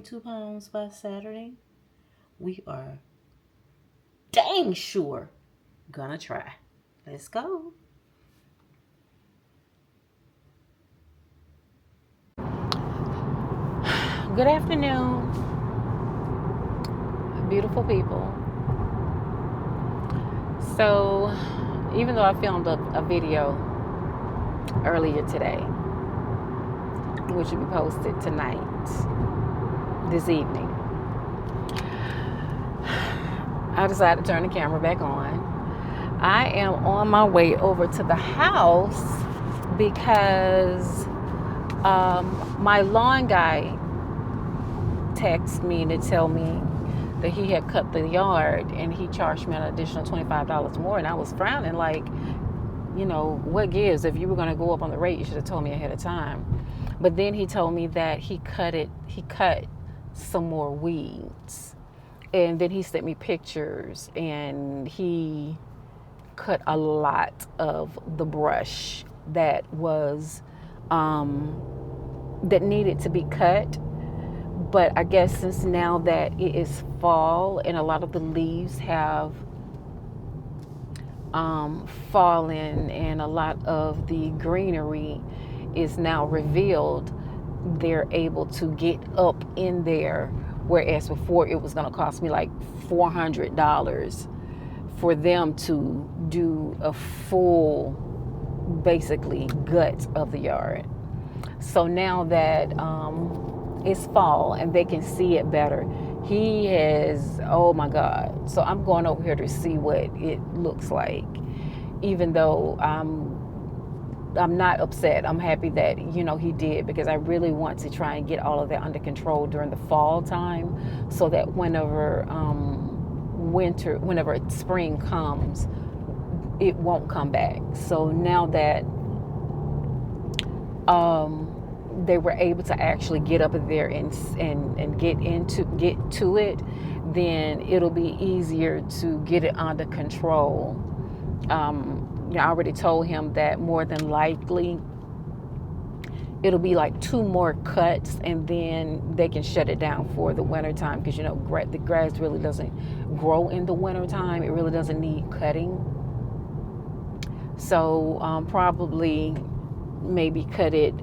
2 pounds by Saturday, we are dang sure gonna try. Let's go. Good afternoon, beautiful people. So, even though I filmed a video earlier today, which will be posted tonight, this evening, I decided to turn the camera back on. I am on my way over to the house because my lawn guy texted me to tell me that he had cut the yard and he charged me an additional $25 more. And I was frowning like, what gives? If you were going to go up on the rate, you should have told me ahead of time. But then he told me that he cut some more weeds. And then he sent me pictures and he cut a lot of the brush that was that needed to be cut. But I guess since now that it is fall and a lot of the leaves have fallen and a lot of the greenery is now revealed, they're able to get up in there, whereas before it was going to cost me like $400 for them to do a full, basically, gut of the yard. So now that it's fall and they can see it better, he has, oh my God. So I'm going over here to see what it looks like. Even though I'm not upset. I'm happy that, he did, because I really want to try and get all of that under control during the fall time, so that whenever spring comes, it won't come back. So now that they were able to actually get up there and get to it, then it'll be easier to get it under control. I already told him that more than likely it'll be like 2 more cuts and then they can shut it down for the winter time, because the grass really doesn't grow in the winter time. It really doesn't need cutting. So probably maybe cut it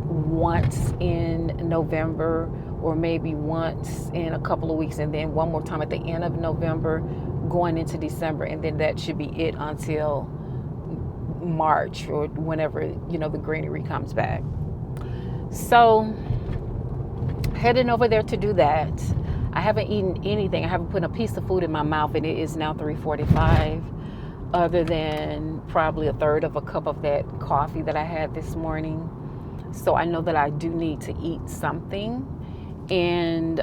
once in November, or maybe once in a couple of weeks, and then one more time at the end of November going into December, and then that should be it until March or whenever the greenery comes back. So heading over there to do that. I haven't eaten anything. I haven't put a piece of food in my mouth, and it is now 3:45, other than probably a third of a cup of that coffee that I had this morning. So I know that I do need to eat something and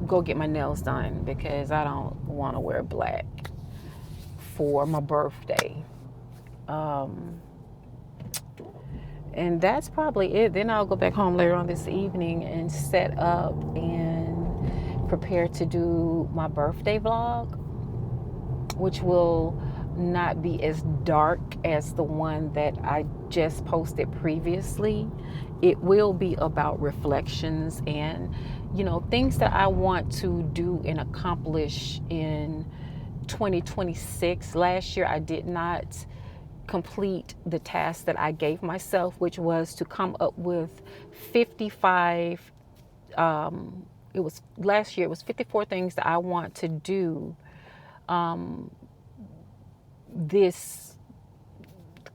go get my nails done, because I don't want to wear black for my birthday. And that's probably it. Then I'll go back home later on this evening and set up and prepare to do my birthday vlog, which will not be as dark as the one that I just posted previously. It will be about reflections and things that I want to do and accomplish in 2026. Last year I did not complete the task that I gave myself, which was to come up with 55 last year it was 54 things that I want to do this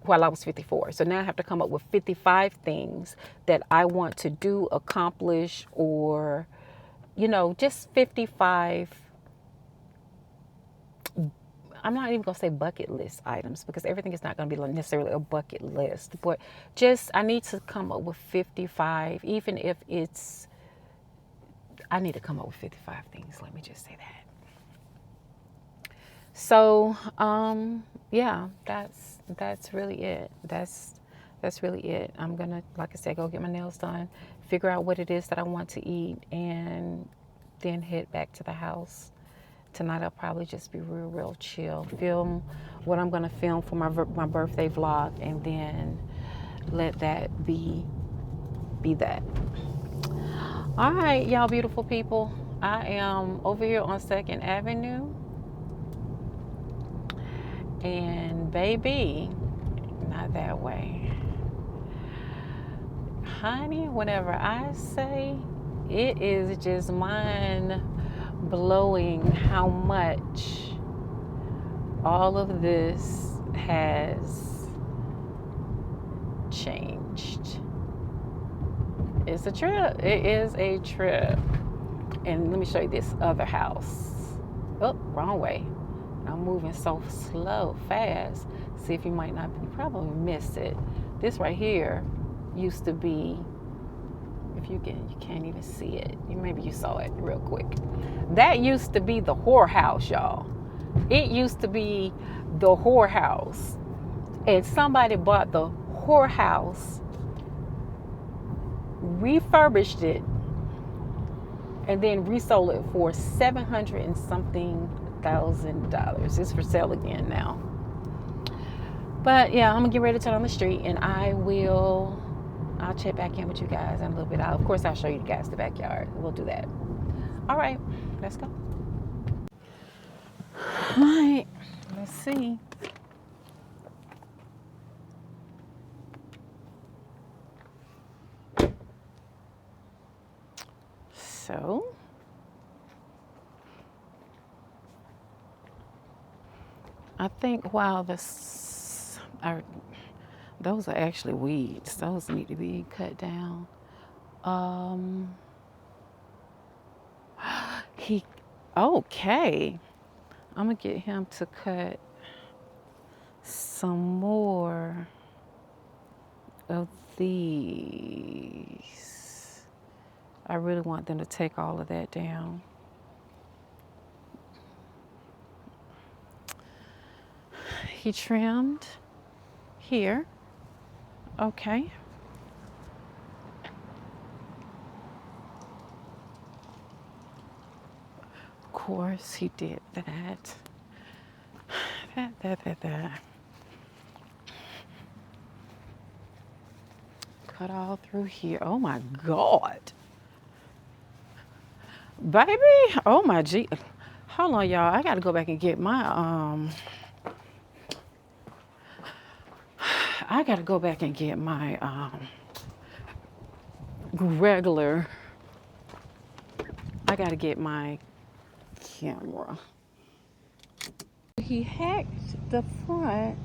while I was 54. So now I have to come up with 55 things that I want to do, accomplish, or just 55. I'm not even going to say bucket list items, because everything is not going to be necessarily a bucket list, but just I need to come up with 55, even if I need to come up with 55 things. Let me just say that. So, yeah, that's really it. That's really it. I'm gonna, like I said, go get my nails done, figure out what it is that I want to eat, and then head back to the house. Tonight I'll probably just be real chill. Film what I'm gonna film for my birthday vlog, and then let that be be that. All right, y'all beautiful people. I am over here on 2nd Avenue. And baby, not that way. Honey, whenever I say, it is just mind blowing how much all of this has changed. It's a trip. It is a trip. And let me show you this other house. Oh, wrong way. I'm moving so slow, fast. See if you might not, you probably missed it. This right here used to be, if you can't even see it. Maybe you saw it real quick. That used to be the whorehouse, y'all. It used to be the whorehouse. And somebody bought the whorehouse, refurbished it, and then resold it for $700 and something thousand. It's for sale again now. But yeah, I'm gonna get ready to turn on the street, and I'll check back in with you guys in a little bit. Of course, I'll show you guys the backyard. We'll do that. All right, let's go. All right, let's see. So, I think while those are actually weeds. Those need to be cut down. Okay. I'm gonna get him to cut some more of these. I really want them to take all of that down. He trimmed here. Okay. Of course he did that. That. Cut all through here. Oh my God. Baby. Oh my G. Hold on, y'all. I gotta go back and get my regular. I gotta get my camera. He hacked the front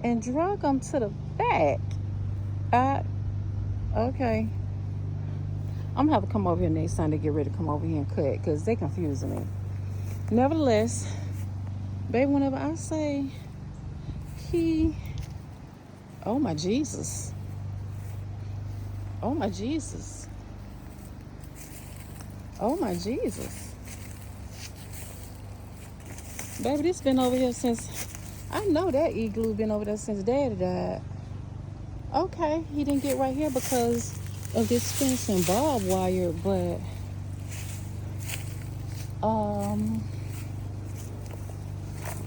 and drug them to the back. Okay. I'm gonna have to come over here next time to get ready to come over here and cut, because they confusing me. Nevertheless, baby, whenever I say oh my Jesus. Oh my Jesus. Oh my Jesus. Baby, this been over here since, I know that igloo been over there since Daddy died. Okay, he didn't get right here because of this fence and barbed wire, but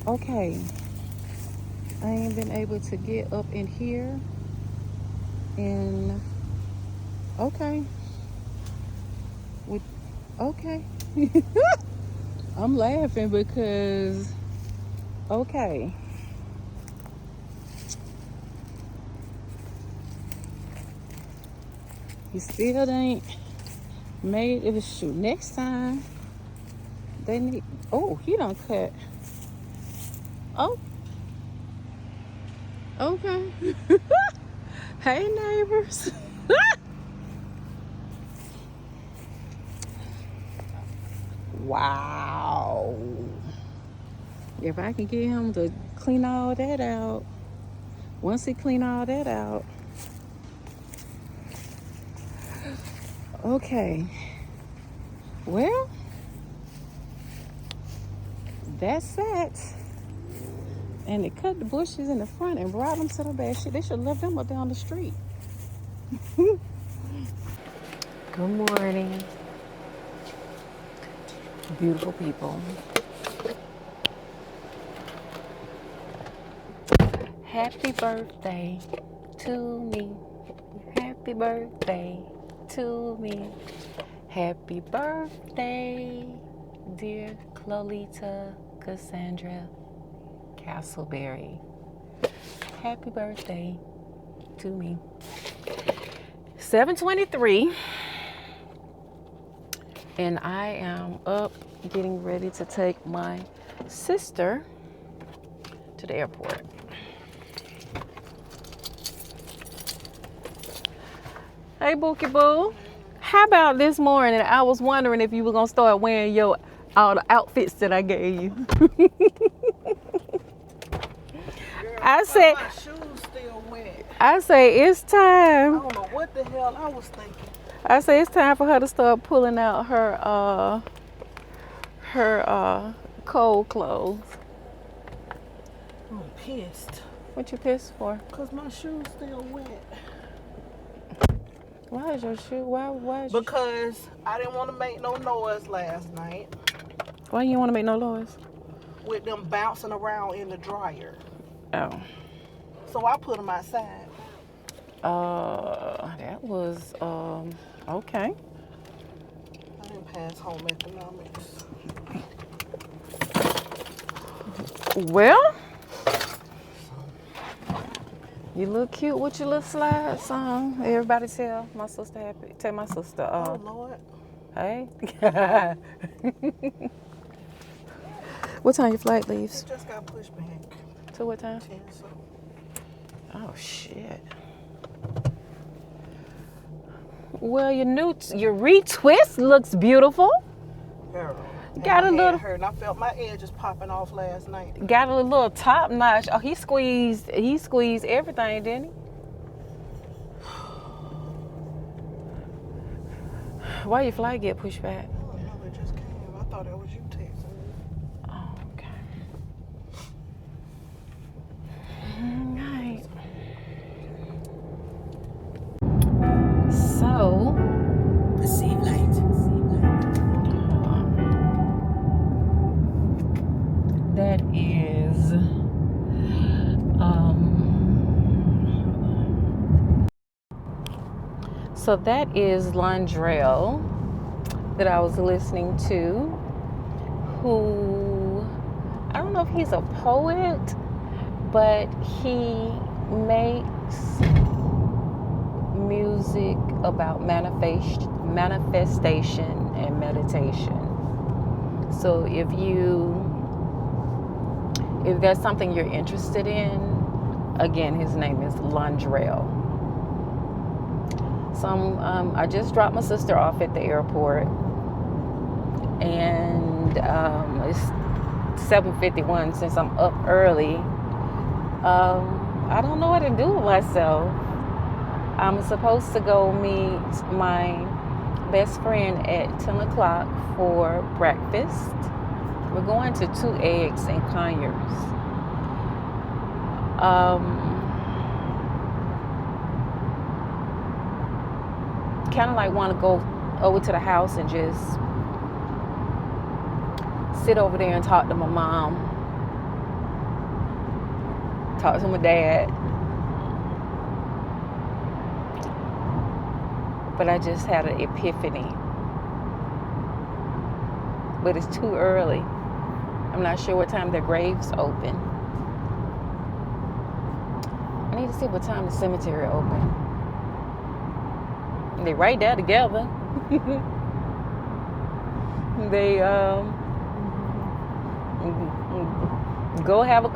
okay. I ain't been able to get up in here, and okay. Okay. I'm laughing because okay. He still ain't made it. Shoot, next time they need, oh, he done cut. Oh, okay. Hey neighbors. Wow. If I can get him to clean all that out, once he clean all that out, okay. Well, that's that. And they cut the bushes in the front and brought them to the back. Shit, they should have left them up down the street. Good morning, beautiful people. Happy birthday to me. Happy Happy birthday to me. Happy birthday, dear Clolita Cassandra Castleberry. Happy birthday to me. 7:23, and I am up getting ready to take my sister to the airport. Hey, Bookie Boo. How about this morning? I was wondering if you were going to start wearing all the outfits that I gave you. Girl, I said, my shoes still wet. I say it's I time. don't know what the hell I was thinking. I say it's time for her to start pulling out her cold clothes. I'm pissed. What you pissed for? Because my shoes still wet. Why is your shoe? Why is your Because I didn't want to make no noise last night Why you want to make no noise? with them bouncing around in the dryer. Oh. So I put them outside. That was okay. I didn't pass home economics. Well, you look cute with your little slides on. Everybody tell my sister happy. Tell my sister. Oh, Lord. Hey. What time your flight leaves? It just got pushed back. To what time? 10, so. Oh shit. Well, your retwist looks beautiful. Girl. Got a little. Hurt, and I felt my edges popping off last night. Got a little top notch. Oh, he squeezed everything, didn't he? Why your flight get pushed back? Oh, no, it just came. I thought that was you texting me. Oh, okay. All right. So, Perceive light. that is so that is Londrell that I was listening to, who I don't know if he's a poet, but he makes music about manifestation and meditation. So if there's something you're interested in, again, his name is Londrell. So I just dropped my sister off at the airport, and it's 7:51. Since I'm up early, I don't know what to do with myself. I'm supposed to go meet my best friend at 10 o'clock for breakfast. We're going to Two Eggs and Conyers. Kind of like want to go over to the house and just sit over there and talk to my mom, talk to my dad. But I just had an epiphany. But it's too early. I'm not sure what time their graves open. I need to see what time the cemetery open. They right there together. They I can go have a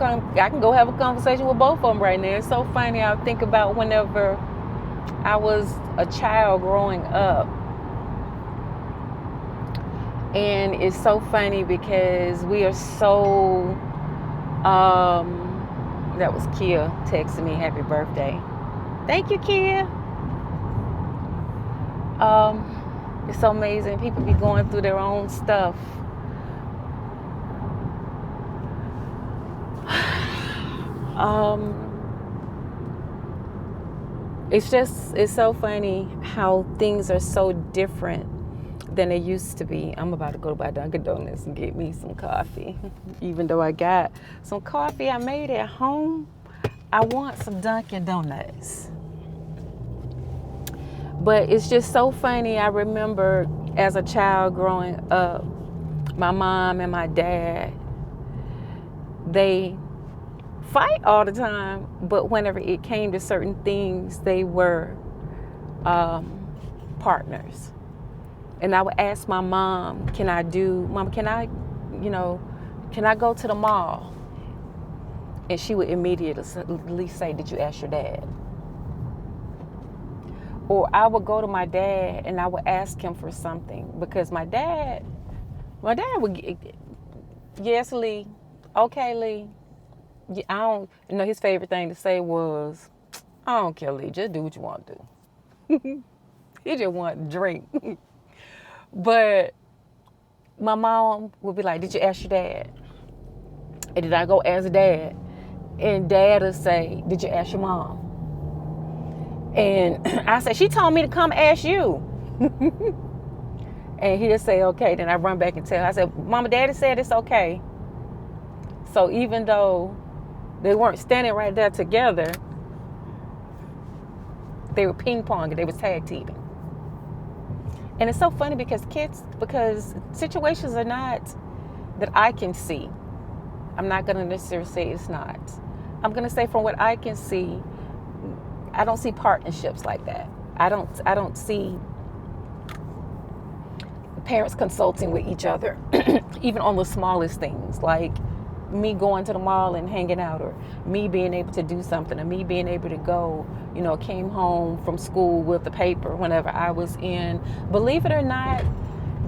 conversation with both of them right now. It's so funny. I think about whenever I was a child growing up. And it's so funny because we are so that was Kia texting me happy birthday. Thank you, Kia. It's so amazing. People be going through their own stuff. It's so funny how things are so different than they used to be. I'm about to go by Dunkin' Donuts and get me some coffee. Even though I got some coffee I made at home, I want some Dunkin' Donuts. But it's just so funny. I remember as a child growing up, my mom and my dad, they fight all the time, but whenever it came to certain things, they were partners. And I would ask my mom, Mom, can I go to the mall? And she would immediately say, did you ask your dad? Or I would go to my dad and I would ask him for something because my dad would, yes, Lee, okay, Lee. I don't, his favorite thing to say was, I don't care, Lee, just do what you want to do. He just wanted to drink. But my mom would be like, did you ask your dad? And did I go ask dad? And dad would say, did you ask your mom? And I said, she told me to come ask you. And he'd say, okay. Then I run back and tell her, I said, Mama, Daddy said it's okay. So even though they weren't standing right there together, they were ping-ponging, they was tag teaming. And it's so funny because situations are not that I can see. I'm not going to necessarily say it's not. I'm going to say from what I can see, I don't see partnerships like that. I don't see parents consulting with each other, even on the smallest things, like me going to the mall and hanging out, or me being able to do something, or me being able to go, came home from school with the paper whenever I was in, believe it or not,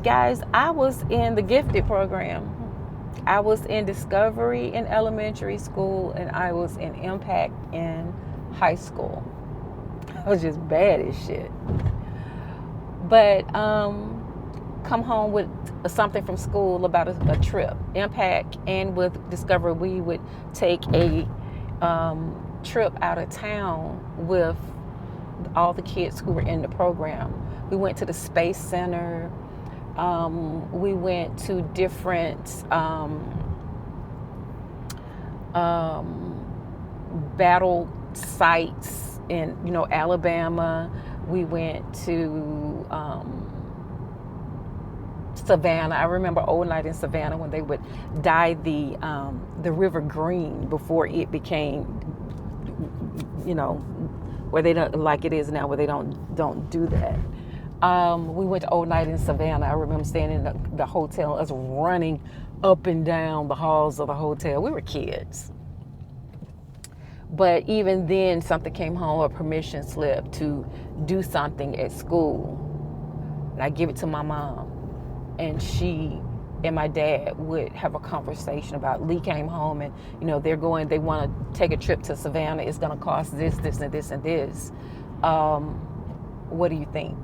guys, I was in the gifted program. I was in Discovery in elementary school, and I was in Impact in high school. I was just bad as shit. But come home with something from school about a trip. Impact and with Discovery, we would take a trip out of town with all the kids who were in the program. We went to the Space Center. We went to different battle sites in, Alabama. We went to Savannah. I remember old night in Savannah when they would dye the river green before it became, where they don't, like it is now, where they don't do that. We went to old night in Savannah. I remember staying in the hotel, us running up and down the halls of the hotel. We were kids. But even then, something came home, a permission slip to do something at school. And I give it to my mom. And she and my dad would have a conversation about, Lee came home and, they want to take a trip to Savannah. It's going to cost this, this, and this, and this. What do you think?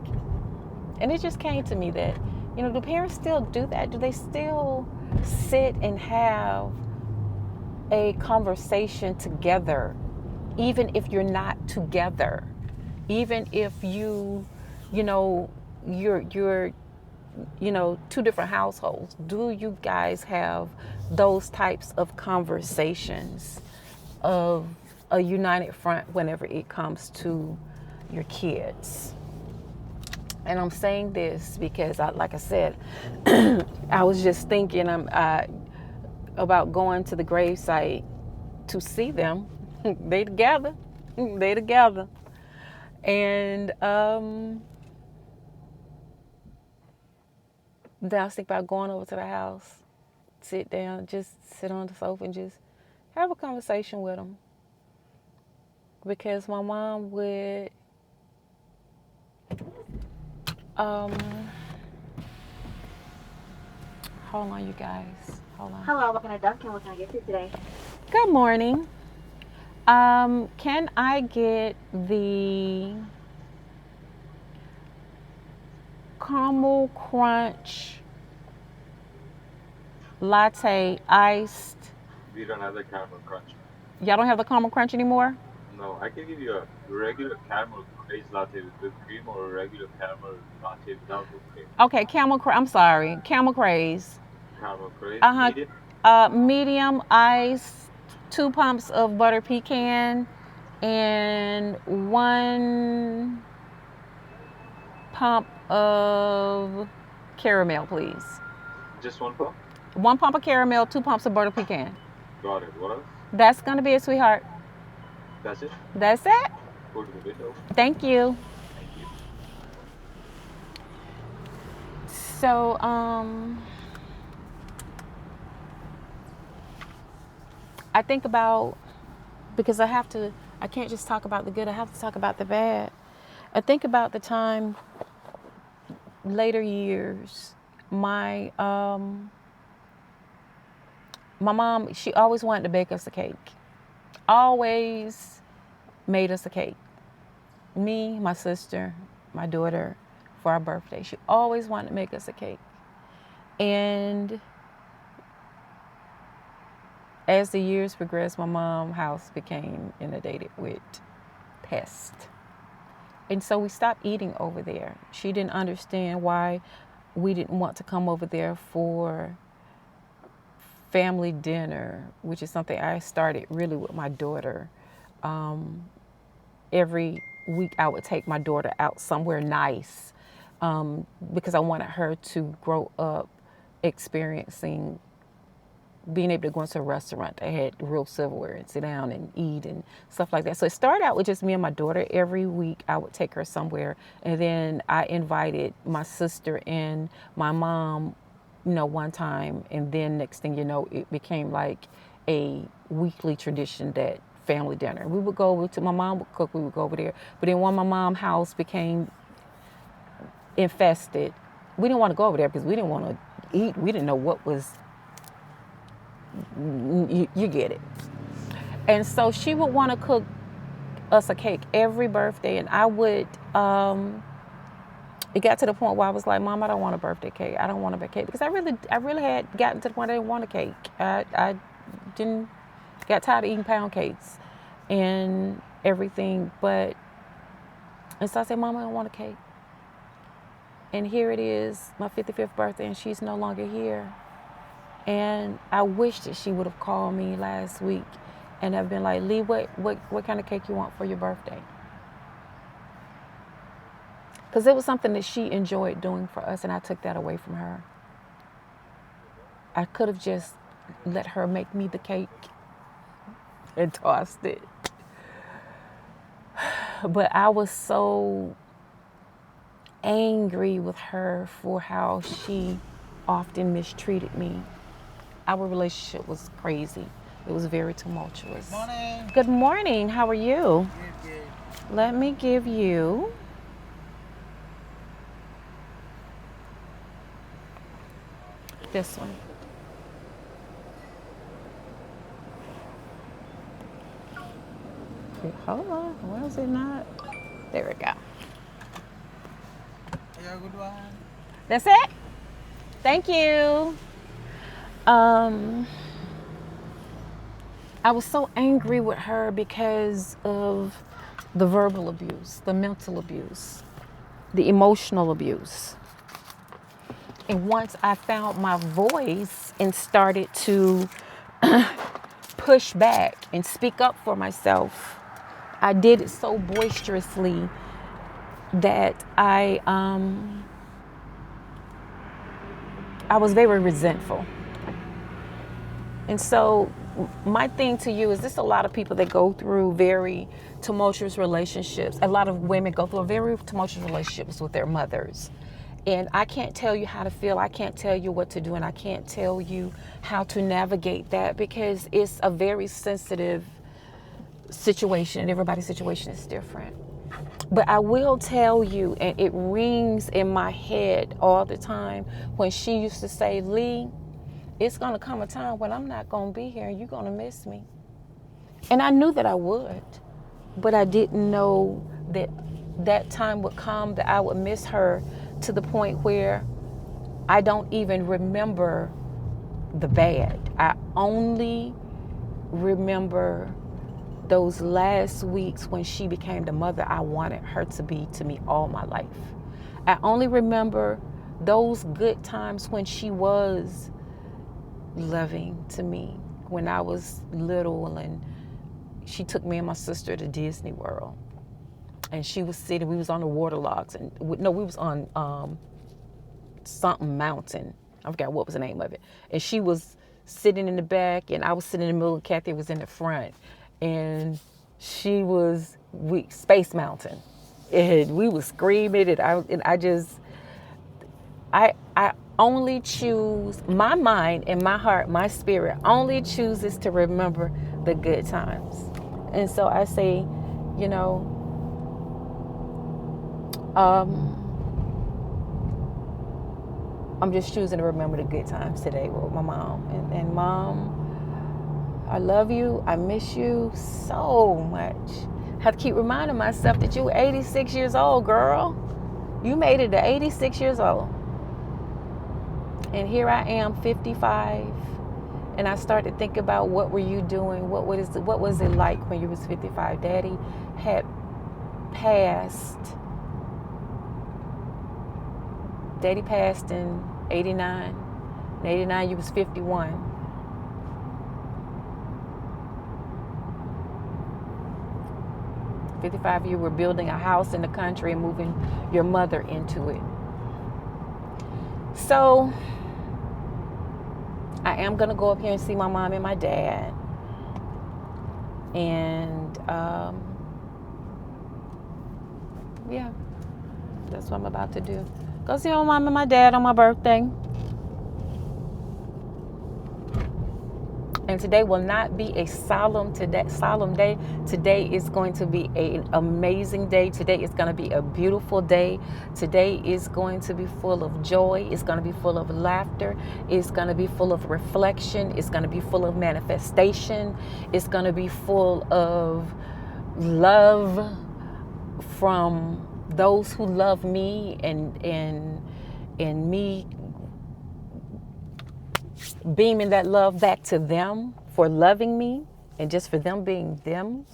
And it just came to me that, do parents still do that? Do they still sit and have a conversation together, even if you're not together, even if you're two different households? Do you guys have those types of conversations of a united front whenever it comes to your kids? And I'm saying this because, like I said, I was just thinking about going to the gravesite to see them. They together. And then I was thinking about going over to the house, sit down, just sit on the sofa and just have a conversation with them. Because my mom would, hold on, you guys. Hold on. Hello, what can I Dunkin'? What can I get you today? Good morning. Can I get the caramel crunch latte iced? We don't have the caramel crunch. Y'all don't have the caramel crunch anymore? No, I can give you a regular caramel craze latte with whipped cream, or a regular caramel latte without whipped cream. Okay, I'm sorry, camel craze. Caramel craze, medium? Medium ice, 2 pumps of butter pecan, and one pump of caramel, please. Just one pump? 1 pump of caramel, 2 pumps of butter pecan. Got it. What else? That's gonna be it, sweetheart. That's it? That's it. Go to the window. Thank you. Thank you. So, I think about, because I can't just talk about the good, I have to talk about the bad. I think about the time, later years, my mom, she always wanted to bake us a cake. Always made us a cake. Me, my sister, my daughter, for our birthday. She always wanted to make us a cake. And as the years progressed, my mom's house became inundated with pests. And so we stopped eating over there. She didn't understand why we didn't want to come over there for family dinner, which is something I started really with my daughter. Every week I would take my daughter out somewhere nice, because I wanted her to grow up experiencing being able to go into a restaurant that had real silverware and sit down and eat and stuff like that. So it started out with just me and my daughter. Every week I would take her somewhere, and then I invited my sister and my mom, one time, and then next thing you know, it became like a weekly tradition that family dinner. We would go over to, my mom would cook, we would go over there. But then when my mom's house became infested, we didn't want to go over there because we didn't want to eat. We didn't know what was, you get it. And so she would want to cook us a cake every birthday, and I would, it got to the point where I was like, Mom, I don't want a birthday cake. I don't want a birthday cake. Because I really had gotten to the point I didn't want a cake. I got tired of eating pound cakes and everything. And so I said, Mom, I don't want a cake. And here it is, my 55th birthday, and she's no longer here. And I wish that she would have called me last week and have been like, Lee, what kind of cake you want for your birthday? Because it was something that she enjoyed doing for us, and I took that away from her. I could have just let her make me the cake and tossed it. But I was so angry with her for how she often mistreated me. Our relationship was crazy. It was very tumultuous. Good morning. Good morning. How are you? Good. Let me give you this one. Okay, hold on. Why is it not? There we go. Yeah, good one. That's it? Thank you. I was so angry with her because of the verbal abuse, the mental abuse, the emotional abuse. And once I found my voice and started to push back and speak up for myself, I did it so boisterously that I was very resentful. And so my thing to you is, this a lot of people that go through very tumultuous relationships. A lot of women go through very tumultuous relationships with their mothers. And I can't tell you how to feel. I can't tell you what to do. And I can't tell you how to navigate that, because it's a very sensitive situation, and everybody's situation is different. But I will tell you, and it rings in my head all the time, when she used to say, Lee, it's going to come a time when I'm not going to be here and you're going to miss me. And I knew that I would, but I didn't know that that time would come that I would miss her to the point where I don't even remember the bad. I only remember those last weeks when she became the mother I wanted her to be to me all my life. I only remember those good times when she was loving to me, when I was little and she took me and my sister to Disney World. and she was sitting. We was on the waterlocks, and no, we was on something mountain. I forgot what was the name of it. And she was sitting in the back, and I was sitting in the middle, and Kathy was in the front. And she was Space Mountain, and we was screaming, and I only choose, my mind and my heart, my spirit only chooses to remember the good times. And so I say, you know, I'm just choosing to remember the good times today with my mom. And Mom, I love you. I miss you so much. I have to keep reminding myself that you were 86 years old, girl. You made it to 86 years old. And here I am, 55. And I started to think about, what were you doing? What was it like when you was 55? Daddy had passed. Daddy passed in 89. In 89, you was 51. In 55, you were building a house in the country and moving your mother into it. So I am going to go up here and see my mom and my dad. And yeah, that's what I'm about to do. Go see my mom and my dad on my birthday. And today will not be a solemn day. Today is going to be an amazing day. Today is going to be a beautiful day. Today is going to be full of joy. It's going to be full of laughter. It's going to be full of reflection. It's going to be full of manifestation. It's going to be full of love from those who love me, and me beaming that love back to them for loving me, and just for them being them.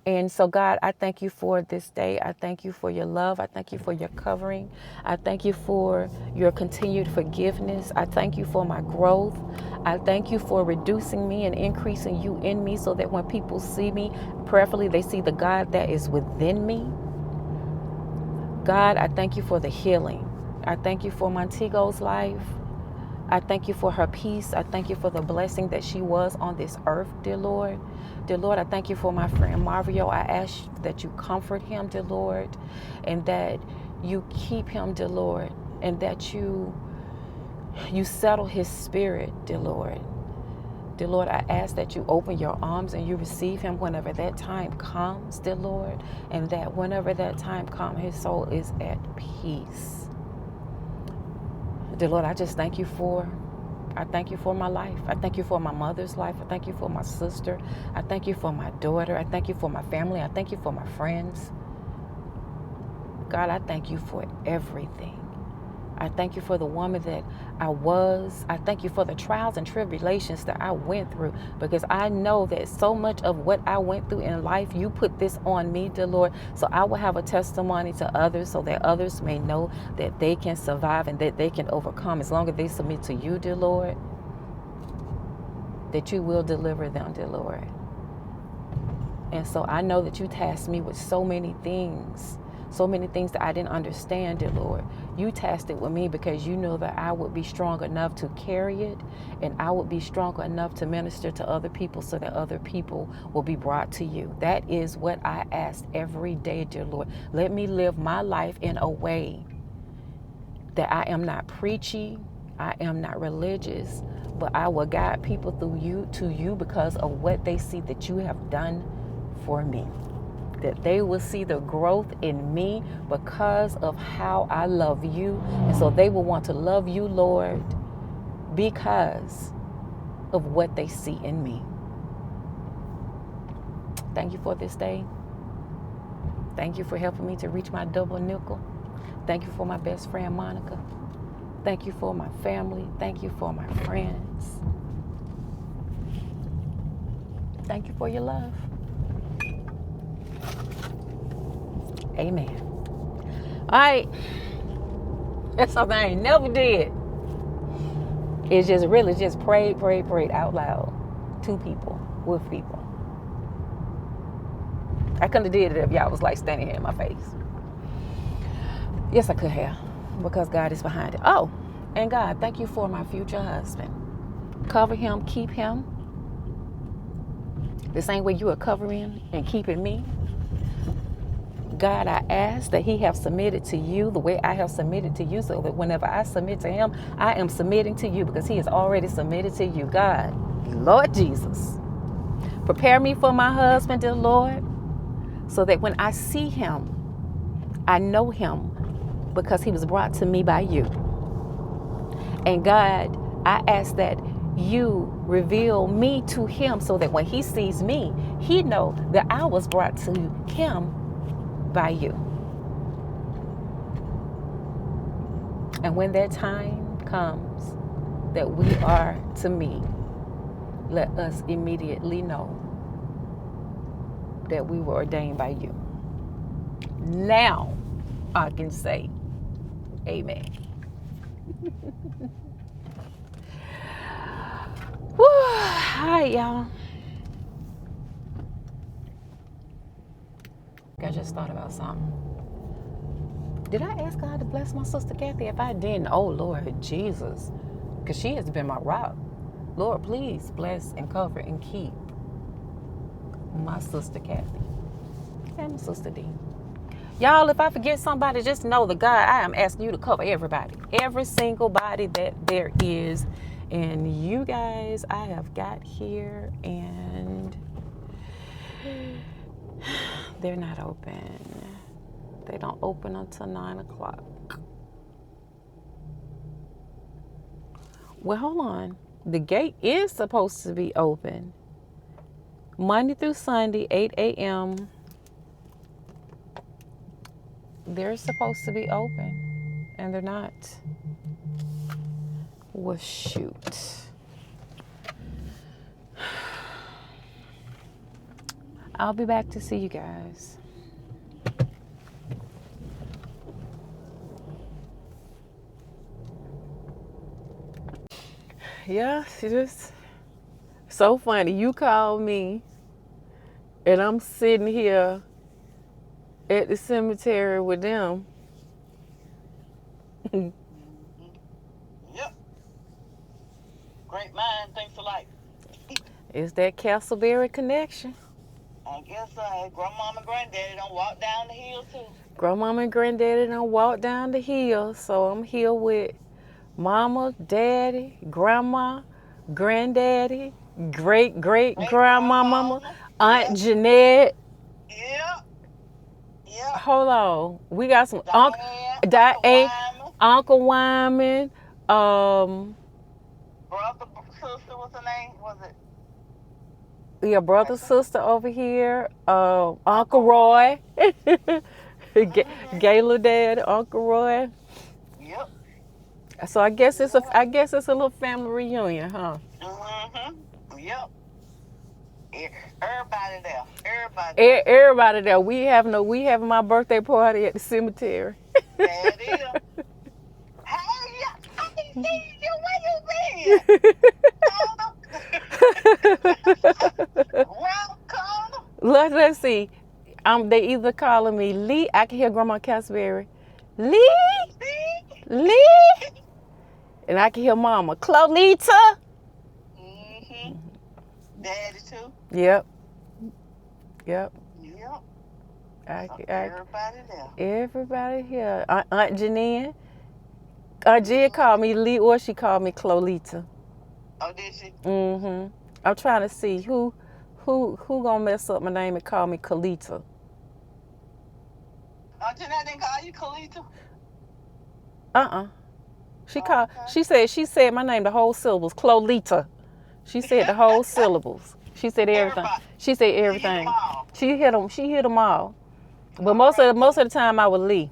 And so, God, I thank you for this day. I thank you for your love. I thank you for your covering. I thank you for your continued forgiveness. I thank you for my growth. I thank you for reducing me and increasing you in me, so that when people see me, prayerfully, they see the God that is within me. God, I thank you for the healing. I thank you for Montego's life. I thank you for her peace. I thank you for the blessing that she was on this earth, dear Lord. Dear Lord, I thank you for my friend Mario. I ask that you comfort him, dear Lord, and that you keep him, dear Lord, and that you settle his spirit, dear Lord. Dear Lord, I ask that you open your arms and you receive him whenever that time comes, dear Lord, and that whenever that time comes, his soul is at peace. Dear Lord, I just thank you for my life. I thank you for my mother's life. I thank you for my sister. I thank you for my daughter. I thank you for my family. I thank you for my friends. God, I thank you for everything. I thank you for the woman that I was. I thank you for the trials and tribulations that I went through, because I know that so much of what I went through in life, you put this on me, dear Lord, so I will have a testimony to others, so that others may know that they can survive and that they can overcome, as long as they submit to you, dear Lord, that you will deliver them, dear Lord. And so I know that you tasked me with so many things that I didn't understand, dear Lord. You tasked it with me because you know that I would be strong enough to carry it, and I would be strong enough to minister to other people, so that other people will be brought to you. That is what I ask every day, dear Lord. Let me live my life in a way that I am not preachy, I am not religious, but I will guide people through you to you because of what they see that you have done for me. That they will see the growth in me because of how I love you. And so they will want to love you, Lord, because of what they see in me. Thank you for this day. Thank you for helping me to reach my double nickel. Thank you for my best friend, Monica. Thank you for my family. Thank you for my friends. Thank you for your love. Amen. All right. That's something I ain't never did. It's just really just prayed out loud to people, with people. I couldn't have did it if y'all was like standing here in my face. Yes, I could have, because God is behind it. Oh, and God, thank you for my future husband. Cover him, keep him. The same way you are covering and keeping me. God, I ask that he have submitted to you the way I have submitted to you, so that whenever I submit to him, I am submitting to you because he has already submitted to you. God, Lord Jesus, prepare me for my husband, dear Lord, so that when I see him, I know him because he was brought to me by you. And God, I ask that you reveal me to him so that when he sees me, he know that I was brought to him by you. And when that time comes that we are to meet, let us immediately know that we were ordained by you. Now I can say amen. Woo. All right, y'all. I just thought about something. Did I ask God to bless my sister Kathy? If I didn't, oh Lord Jesus, because she has been my rock. Lord, please bless and cover and keep my sister Kathy and my sister D. Y'all, if I forget somebody, just know that God, I am asking you to cover everybody. Every single body that there is. And you guys, I have got here and they're not open. They don't open until 9 o'clock. Well, hold on. The gate is supposed to be open Monday through Sunday, 8 a.m. They're supposed to be open, and they're not. Well, shoot. I'll be back to see you guys. Yeah, it's just so funny. You called me, and I'm sitting here at the cemetery with them. Yep. Great mind thinks alike. It's that Castleberry connection. I guess so. Grandmama and granddaddy don't walk down the hill too. Grandmama and granddaddy done walked down the hill, so I'm here with mama, daddy, grandma, granddaddy, great grandmama, Aunt Yep. Jeanette. Yep. Yep. Hold on, we got some Diane, Uncle Wyman, brother, sister, what's her name? Was it? your brother, sister over here, Uncle Roy, Gayla dad, Uncle Roy. Yep. So I guess it's a little family reunion, huh? Yep. Everybody there. Everybody there. We having my birthday party at the cemetery. There it is. Hey, I ain't seen you. Where you been? Let's see. They either calling me Lee. I can hear Grandma Castleberry. Lee. And I can hear Mama Clolita. Daddy too. Yep. Everybody there. Everybody here. Aunt Janine. Aunt Jen called me Lee, or she called me Clolita. Oh, did she? I'm trying to see who gonna mess up my name and call me Kalita. Aunt Jeanette didn't call you Kalita? She said my name, the whole syllables, Clolita. She said the whole syllables. She said everything. She said everything. She hit them all. But most of the time I was Lee.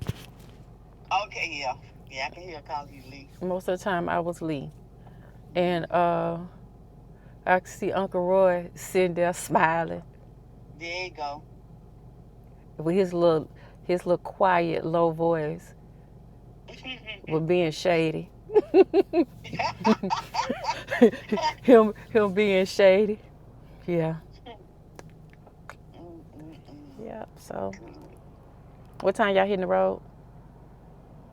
Okay, yeah. Yeah, I can hear her calling you Lee. Most of the time I was Lee. And I could see Uncle Roy sitting there smiling. There you go. With his little quiet, low voice. With being shady. him being shady. Yeah. Yep. So, what time y'all hitting the road?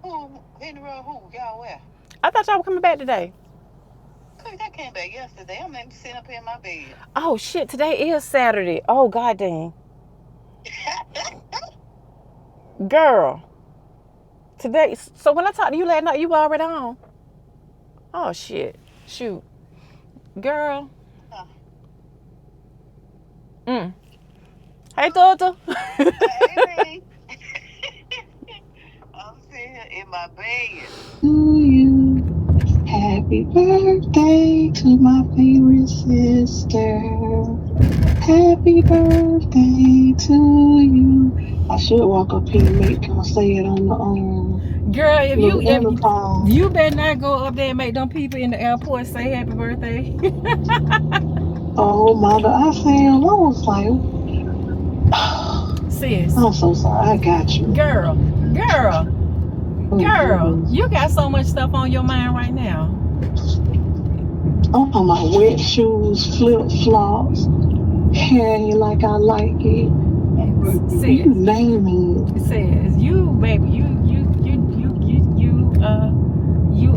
Who in the road? Who? Y'all where? I thought y'all were coming back today. Cause I came back yesterday. I'm maybe sitting up here in my bed. Oh shit! Today is Saturday. Oh god dang. Girl. Today. So when I talked to you last night, you were already on. Oh shit! Shoot, girl. Hey, Toto. Hey, I'm sitting here in my bed. To you. Happy birthday to my favorite sister. Happy birthday to you. I should walk up here and make her say it on the Girl, if intercom. you better not go up there and make them people in the airport say happy birthday. Oh my God, I was like, Sis, I'm so sorry. I got you. girl, you got so much stuff on your mind right now. I'm talking about wet shoes, flip flops, hair like I like it. Sis, You name it. Sis, you baby, you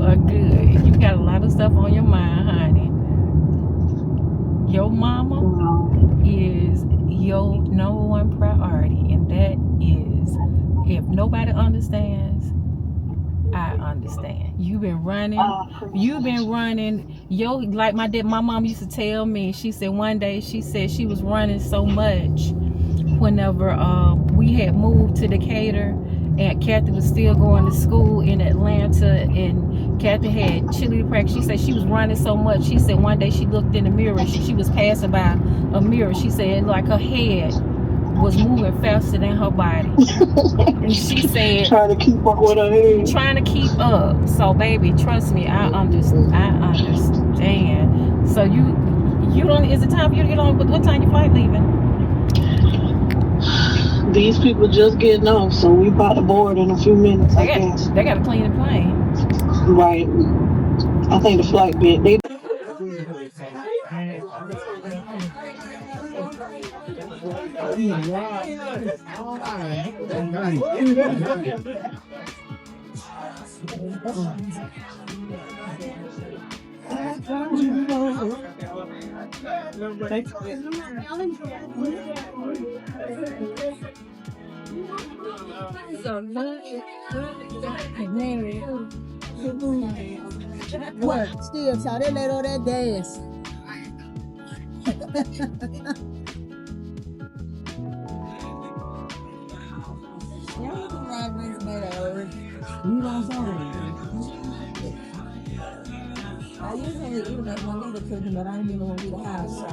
are good. You got a lot of stuff on your mind, honey. Your mama is your number one priority, and that is, if nobody understands, I understand. You've been running. Like my mom used to tell me. She said one day, she said she was running so much whenever we had moved to Decatur, and Kathy was still going to school in Atlanta, and Kathy had cheerleader practice. She said she was running so much. She said one day she looked in the mirror, and she was passing by a mirror. She said like her head was moving faster than her body. And she said trying to keep up with her head. Trying to keep up. So baby, trust me, I understand. So you don't, is it time for you to get on? What time your flight leaving? These people just getting off, so we about to board in a few minutes, I guess. They got to clean the plane. Right. I think the flight bit. They What? Still, so they let all that dance. You don't I usually eat that one little cooking, but I didn't even want to eat the house, so.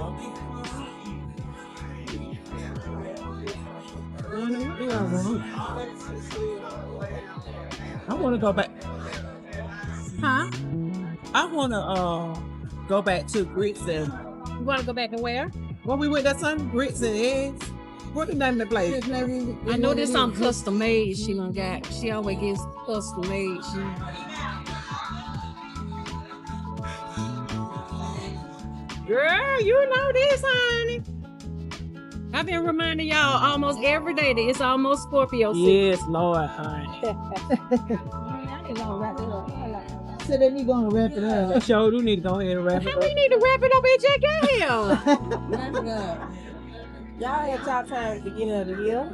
I want to go back. Huh? I want to go back to grits and. You want to go back and where? Well, we went that Sunday, grits and eggs. What the name of the place? I know this on custom made she done got. She always gets custom made. Girl, you know this, honey. I've been reminding y'all almost every day that it's almost Scorpio season. Yes, Lord, honey. I ain't gonna wrap it up. So then you gonna wrap it up. I sure do need to go ahead and wrap it up. We need to wrap it up and check out. Wrap it up. Y'all had y'all time at the beginning of the year.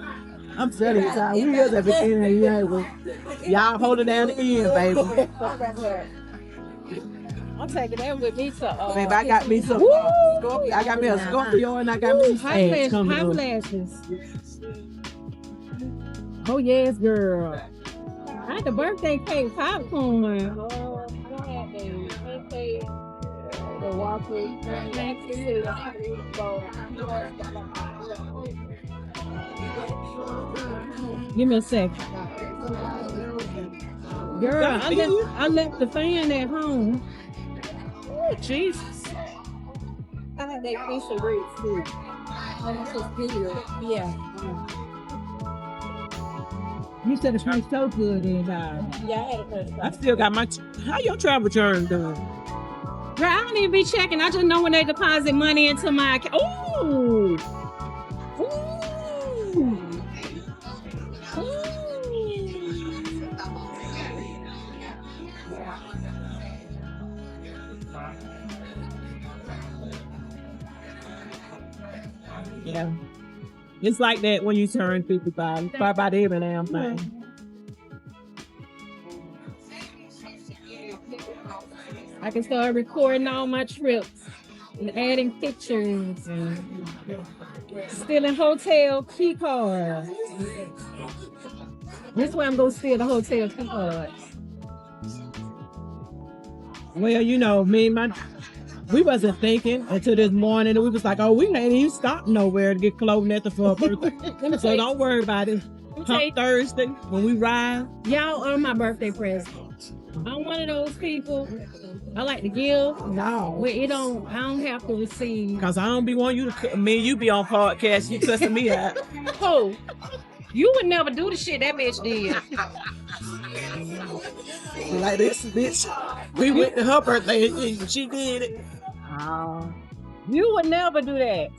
I'm telling you, we was at the beginning of the year. Y'all hold it down the end, baby. I'm taking that with me to Baby, I got me some Scorpio. I got me a Scorpio and I got me some eggs coming up. Eyelashes. Oh yes, girl. I had the birthday cake popcorn. Oh, I had the waffle. Give me a second. Girl, I left the fan at home. Oh, Jesus. I had that fish and grits too. Yeah. You said it tastes so good in Yeah, I had a I still got my. How your travel journey done? Girl, I don't even be checking. I just know when they deposit money into my account. Ooh. Yeah. It's like that when you turn 55. You cry about every damn thing. I can start recording all my trips and adding pictures and stealing hotel key cards. This way I'm gonna steal the hotel key cards. Well, you know, we wasn't thinking until this morning, and we was like, oh, we ain't even stopped nowhere to get clothes nothing for a birthday. So don't worry about it. Come Thursday when we ride. Y'all are my birthday present. I'm one of those people. I like to give. No. But I don't have to receive. Because I don't be wanting you to, you be on podcast, you cussing me out. Oh, you would never do the shit that bitch did. Like this bitch. We went to her birthday and she did it. You would never do that.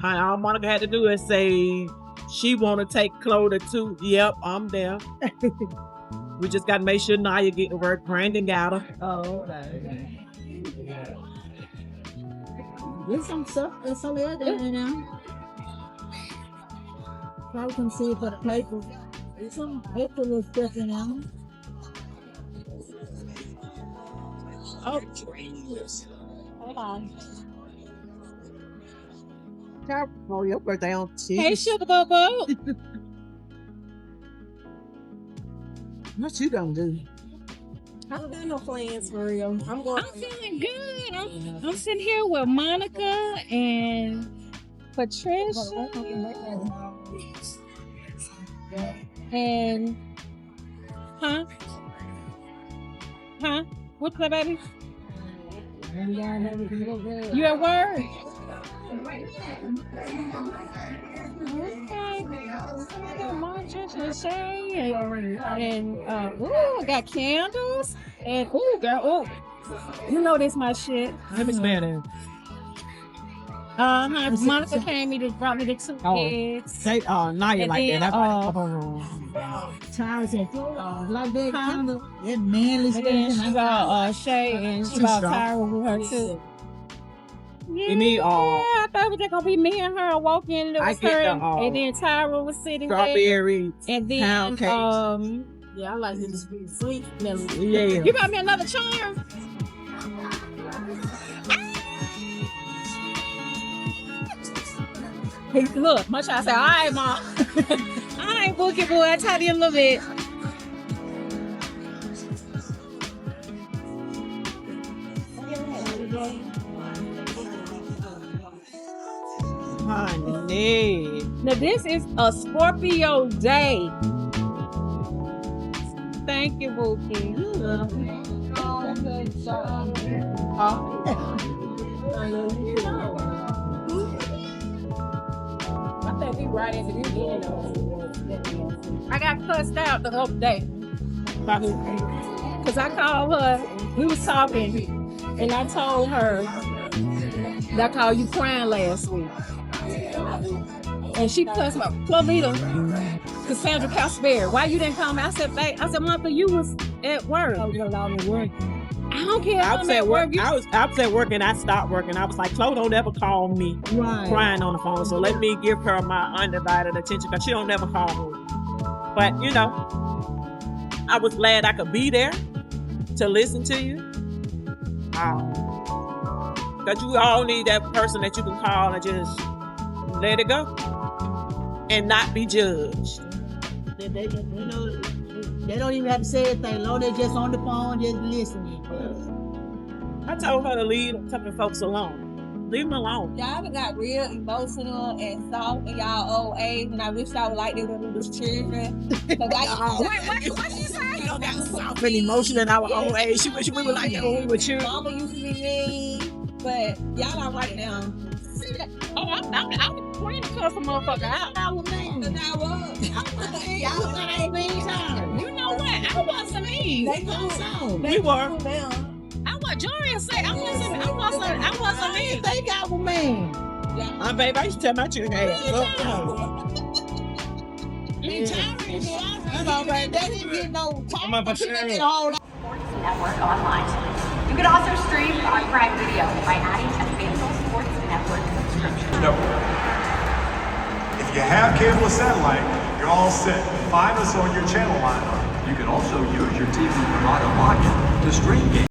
All Monica had to do is say she want to take Clotha too. Yep, I'm there. We just got to make sure Naya get to work. Brandon got her. Oh, okay. There's some stuff. There's some other in there. Probably can see it for the paper. There's some extra little stuff in there. Oh, Hold on. oh, your birthday on Tuesday. Hey, Sugar Bubba. What you gonna do? I don't got no plans for real. I'm feeling good. I'm sitting here with Monica and Patricia and what's that, baby? You at work? And I got candles and girl, you know this my shit. Let me smell it. Monica brought me the 2 kids. Say, Naya And like then, that. Tires and like that kind of that manly And then stuff. she got Shay and she brought Tyra with her too. Yeah, I thought it was just gonna be me and her walking in the I get the, and then Tyra was sitting there. Strawberry. And then pound cakes. yeah, I like this sweet melon. Yeah. You got me another charm. Hey, look, my child said, all right, Mom. All right, Bookie boy, I tied you a little bit. Honey. Now, this is a Scorpio day. Thank you, Bookie. I think we right at the beginning of I got cussed out the other day. Because I called her, we was talking, and I told her that I called you crying last week. And she cussed me, Flavita, Cassandra Casper, why you didn't call me? I said, Monica, you was at work. I was at work. I don't care. I was at work. I was at work and I stopped working. I was like, Chloe don't ever call me crying on the phone. So let me give her my undivided attention because she don't ever call me. But, you know, I was glad I could be there to listen to you. Because you all need that person that you can call and just let it go and not be judged. They don't even have to say anything. Long they just on the phone, just listening. I told her to leave some folks alone. Leave them alone. Y'all done got real emotional and soft in y'all old age, and I wish I was like this when we was children. What she say? We don't got soft and emotional in our old age. She wish we were like that when we were children. Mama used to be mean, but y'all are right now. Oh, I'm praying to cuss a motherfucker out. I was mean. Y'all ain't mean time. You know what? I wasn't mean. They go so. We were. I want Joria say I wasn't mean. They got man. Babe, I used to tell my children, hey, look, That's all right. They didn't get no time. They didn't get a whole lot. Sports Network Online. You can also stream on Prime Video by adding a Fansel Sports Network subscription. If you have cable or satellite, you're all set. Find us on your channel lineup. You can also use your TV provider login to stream games.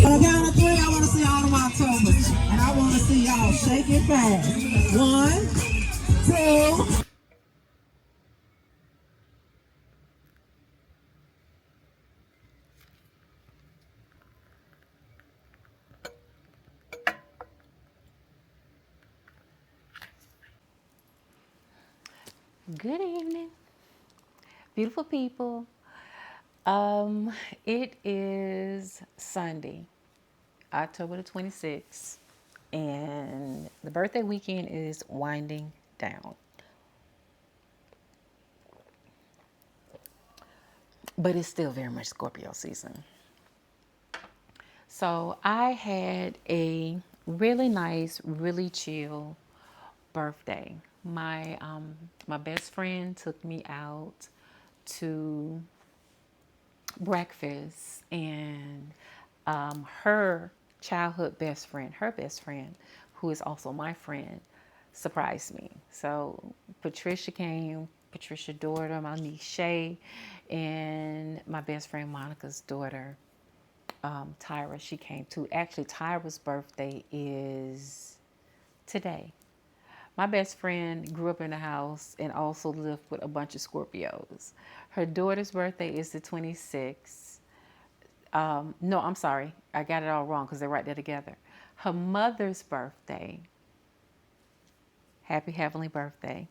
On the count of three, I want to see all of October. And I want to see y'all shake it fast. 1, 2. Good evening, beautiful people. It is Sunday, October the 26th, and the birthday weekend is winding down. But it's still very much Scorpio season. So I had a really nice, really chill birthday. My best friend took me out to breakfast, and her childhood best friend, who is also my friend, surprised me. So Patricia came, Patricia's daughter, my niece Shay, and my best friend Monica's daughter, Tyra, she came too. Actually, Tyra's birthday is today. My best friend grew up in a house and also lived with a bunch of Scorpios. Her daughter's birthday is the 26th. No, I'm sorry. I got it all wrong because they're right there together. Her mother's birthday, happy heavenly birthday,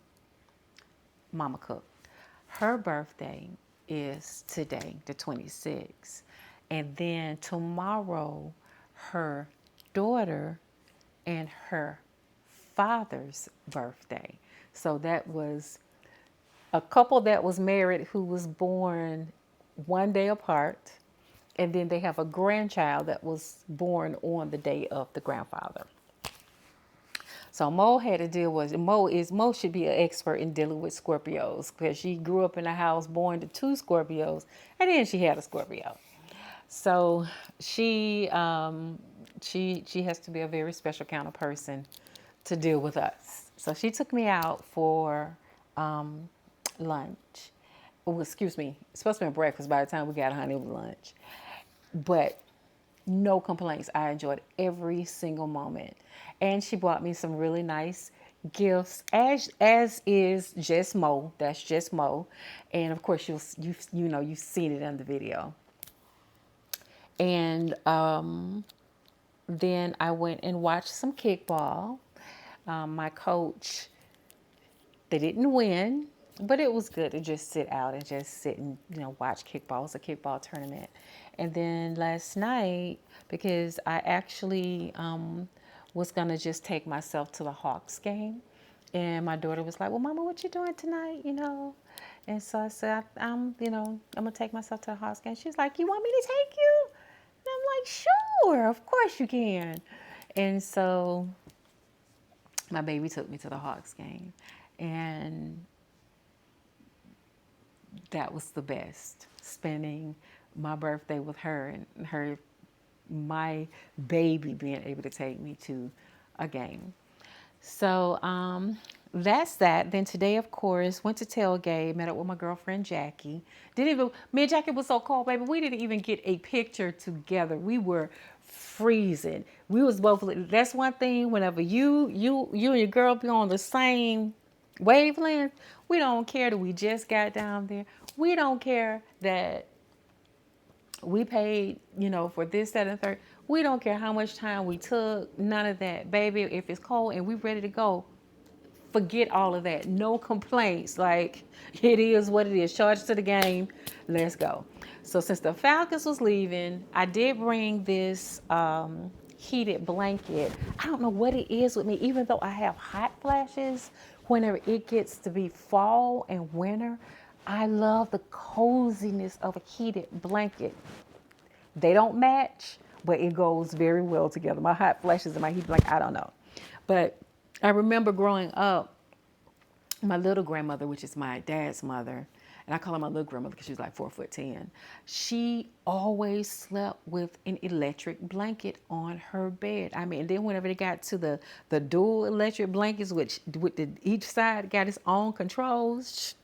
Mama Cook. Her birthday is today, the 26th. And then tomorrow, her daughter and her father's birthday. So that was a couple that was married who was born one day apart. And then they have a grandchild that was born on the day of the grandfather. So Mo had to deal with Mo should be an expert in dealing with Scorpios because she grew up in a house born to two Scorpios, and then she had a Scorpio. So she has to be a very special kind of person to deal with us. So she took me out for lunch. Oh, excuse me, it's supposed to be breakfast. By the time we got honey, it was lunch. But no complaints. I enjoyed every single moment. And she bought me some really nice gifts, as is Jess Mo. That's Jess Mo. And of course you've seen it in the video. And then I went and watched some kickball. My coach, they didn't win, but it was good to just sit out and just sit and watch kickball. It was a kickball tournament. And then last night, because I actually was gonna just take myself to the Hawks game, and my daughter was like, "Well, Mama, what you doing tonight?" And so I said, I'm gonna take myself to the Hawks game. She's like, "You want me to take you?" And I'm like, "Sure, of course you can." And so my baby took me to the Hawks game, and that was the best, spending my birthday with her and my baby being able to take me to a game. So that's that. Then today, of course, went to tailgate, met up with my girlfriend Jackie. Me and Jackie was so cold, baby. We didn't even get a picture together. We were freezing. We was both. That's one thing. Whenever you and your girl be on the same wavelength, we don't care that we just got down there. We don't care that we paid, for this, that, and the third. We don't care how much time we took. None of that, baby. If it's cold and we ready to go, Forget all of that. No complaints. Like, it is what it is. Charge to the game. Let's go. So since the Falcons was leaving, I did bring this heated blanket. I don't know what it is with me, even though I have hot flashes. Whenever it gets to be fall and winter, I love the coziness of a heated blanket. They don't match, but it goes very well together. My hot flashes and my heat blanket, I don't know. But I remember growing up, my little grandmother, which is my dad's mother, and I call her my little grandmother because she was like 4'10". She always slept with an electric blanket on her bed. I mean, and then whenever they got to the dual electric blankets, which with each side got its own controls,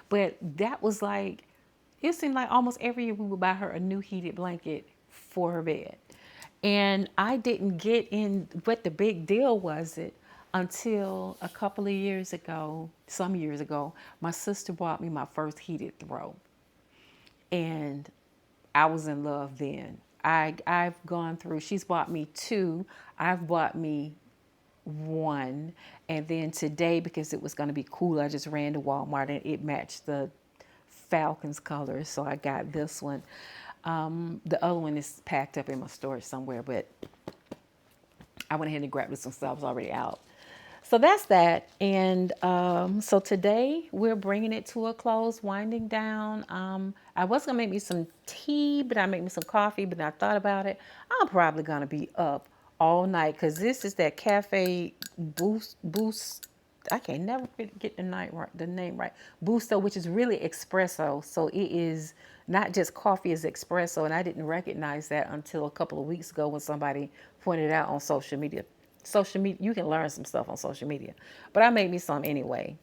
but that was like, it seemed like almost every year we would buy her a new heated blanket for her bed. And I didn't get in what the big deal was it until a couple of years ago, some years ago, my sister bought me my first heated throw. And I was in love then. I've gone through, she's bought me two, I've bought me one. And then today, because it was going to be cool, I just ran to Walmart and it matched the Falcons colors. So I got this one. The other one is packed up in my storage somewhere, but I went ahead and grabbed this one, so I was already out. So that's that. And so today we're bringing it to a close, winding down. I was going to make me some tea, but I made me some coffee, but I thought about it. I'm probably going to be up all night because this is that cafe boost. I can never get the name right. Busto, which is really espresso. So it is not just coffee, it's espresso. And I didn't recognize that until a couple of weeks ago when somebody pointed it out on social media. Social media, you can learn some stuff on social media. But I made me some anyway.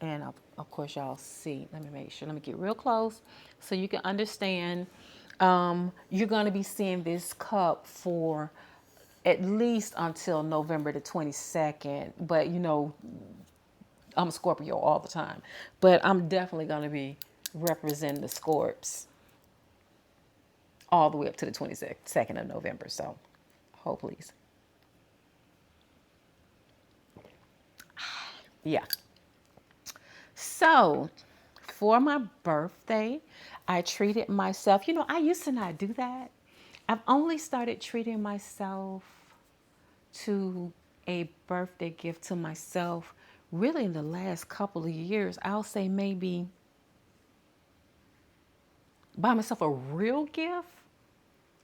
And of course, y'all see. Let me make sure. Let me get real close so you can understand. You're going to be seeing this cup for at least until November the 22nd. But, you know, I'm a Scorpio all the time. But I'm definitely going to be representing the Scorps all the way up to the 22nd of November. So, hold please. Yeah. So, for my birthday, I treated myself. You know, I used to not do that. I've only started treating myself to a birthday gift to myself really in the last couple of years. I'll say maybe buy myself a real gift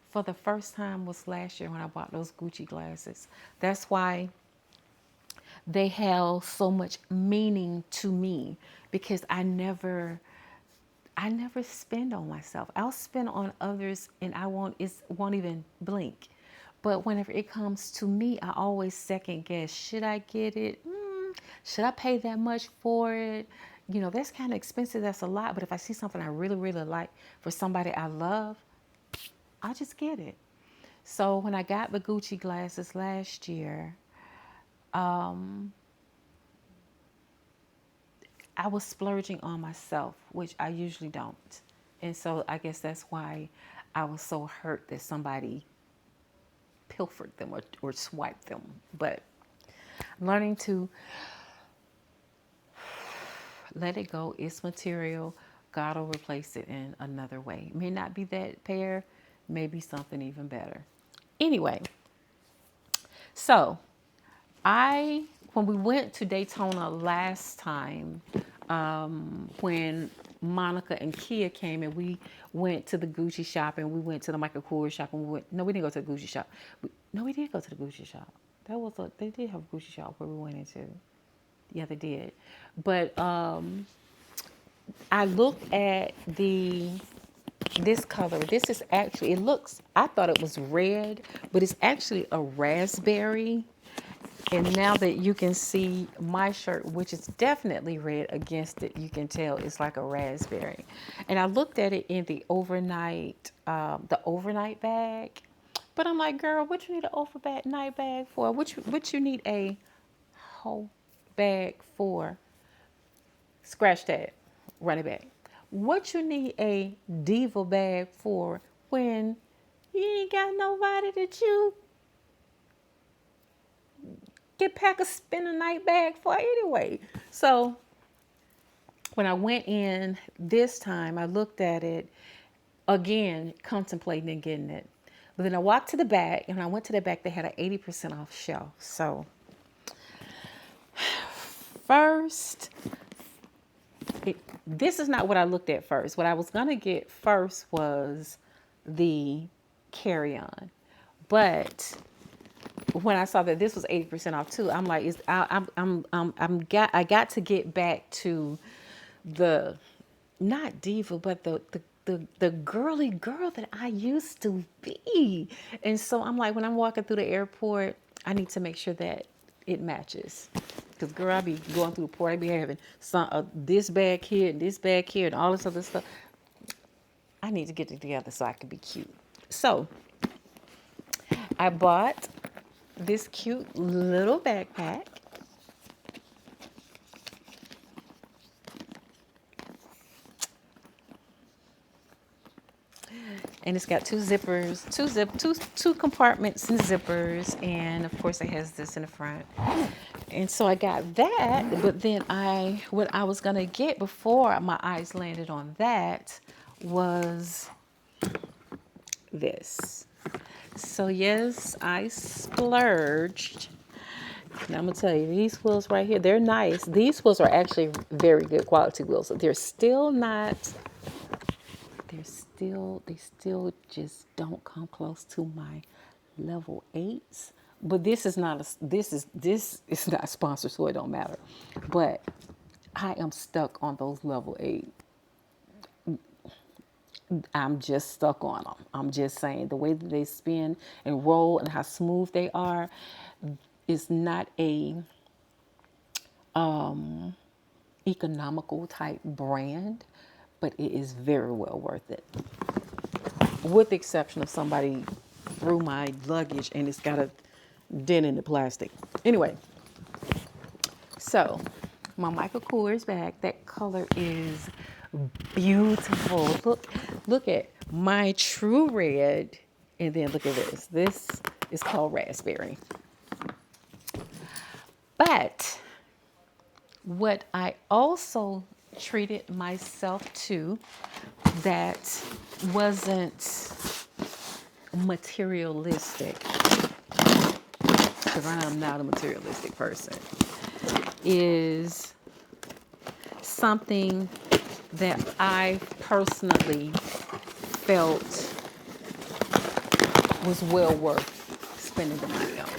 for the first time was last year when I bought those Gucci glasses. That's why they held so much meaning to me because I never spend on myself. I'll spend on others and it won't even blink. But whenever it comes to me, I always second guess. Should I get it? Should I pay that much for it? You know, that's kind of expensive. That's a lot. But if I see something I really, really like for somebody I love, I'll just get it. So when I got the Gucci glasses last year, I was splurging on myself, which I usually don't. And so I guess that's why I was so hurt that somebody pilfered them or swiped them. But I'm learning to let it go. It's material. God will replace it in another way. It may not be that pair, maybe something even better. Anyway, so when we went to Daytona last time, when Monica and Kia came and we went to the Gucci shop and we went to the Michael Kors shop and we didn't go to the Gucci shop. We did go to the Gucci shop. They did have a Gucci shop where we went into. Yeah, they did. But I looked at this color. This is actually, I thought it was red, but it's actually a raspberry. And now that you can see my shirt, which is definitely red against it, you can tell it's like a raspberry. And I looked at it in the overnight bag. But I'm like, girl, what you need an overnight bag for? What you need a whole bag for? Scratch that, run it back. What you need a diva bag for when you ain't got nobody that you pack a spend a night bag for anyway. So when I went in this time, I looked at it again, contemplating and getting it. But then I walked to the back, and when I went to the back, they had an 80% off shelf. So first, this is not what I looked at first. What I was gonna get first was the carry-on, but when I saw that this was 80% off too, I'm like, I got to get back to the not diva, but the girly girl that I used to be. And so I'm like, when I'm walking through the airport, I need to make sure that it matches. Because girl, I be going through the port, I be having this bag here and this bag here and all this other stuff. I need to get it together so I can be cute. So I bought this cute little backpack. And it's got two zippers, two compartments and zippers, and of course it has this in the front. And so I got that, but then what I was gonna get before my eyes landed on that was this. So yes, I splurged. Now I'm gonna tell you, these wheels right here, they're nice. These wheels are actually very good quality wheels. They're still not. They still just don't come close to my level 8s. But this is not sponsored, so it don't matter. But I am stuck on those level 8. I'm just stuck on them. I'm just saying the way that they spin and roll and how smooth they are is not a economical type brand, but it is very well worth it. With the exception of somebody threw my luggage and it's got a dent in the plastic. Anyway, so my Michael Kors bag, that color is beautiful. Look at my true red, and then look at this. This is called raspberry. But what I also treated myself to that wasn't materialistic, because I am not a materialistic person, is something that I personally felt was well worth spending the money on.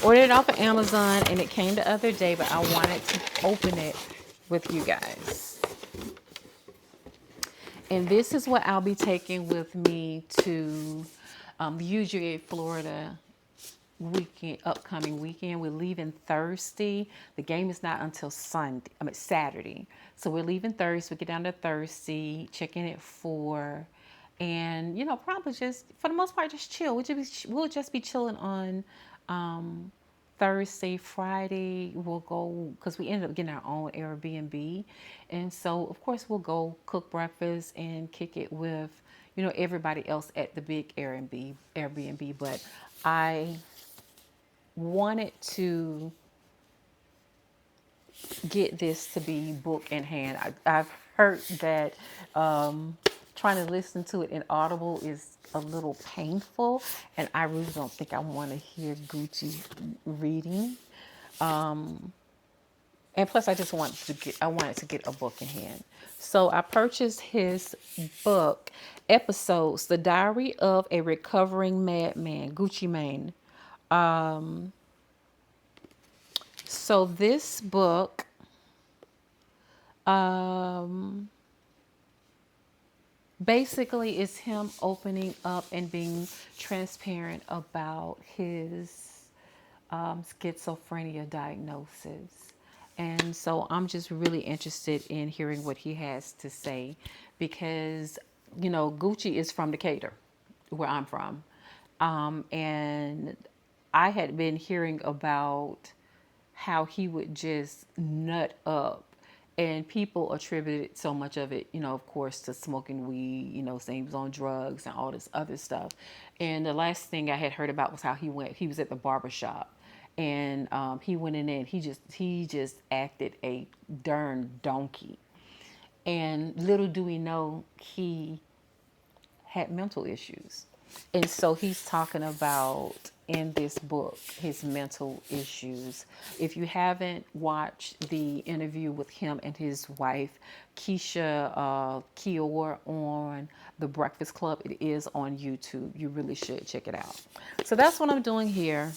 Ordered it off of Amazon and it came the other day, but I wanted to open it with you guys. And this is what I'll be taking with me to the UGA, Florida upcoming weekend. We're leaving Thursday. The game is not until Saturday. So we're leaving Thursday. We get down to Thursday, checking at 4. And, probably just, for the most part, just chill. We'll just be chilling on Thursday. Friday, we'll go, because we ended up getting our own Airbnb. And so, of course, we'll go cook breakfast and kick it with, everybody else at the big Airbnb. But I wanted to get this to be book in hand. I've heard that trying to listen to it in Audible is a little painful, and I really don't think I want to hear Gucci reading. And plus, I wanted to get a book in hand. So I purchased his book, Episodes: The Diary of a Recovering Madman, Gucci Mane. So this book basically is him opening up and being transparent about his schizophrenia diagnosis. And so I'm just really interested in hearing what he has to say because, Gucci is from Decatur, where I'm from. And I had been hearing about how he would just nut up, and people attributed so much of it, of course, to smoking weed, saying he was on drugs and all this other stuff. And the last thing I had heard about was how he was at the barber shop and he went in there and he just acted a darn donkey. And little do we know, he had mental issues. And so he's talking about in this book his mental issues. If you haven't watched the interview with him and his wife, Keisha Kior, on The Breakfast Club, it is on YouTube. You really should check it out. So that's what I'm doing here.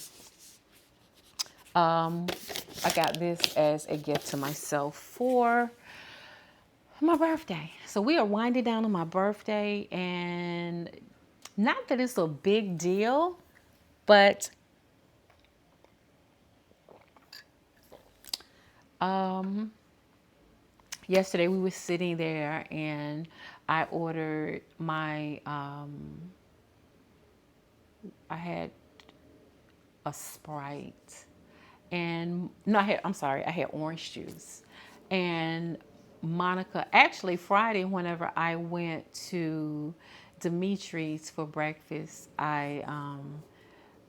I got this as a gift to myself for my birthday. So we are winding down on my birthday, and not that it's a big deal, but yesterday we were sitting there and I ordered my I had a Sprite, and no, I had orange juice. And Monica, actually Friday, whenever I went to Dimitri's for breakfast, I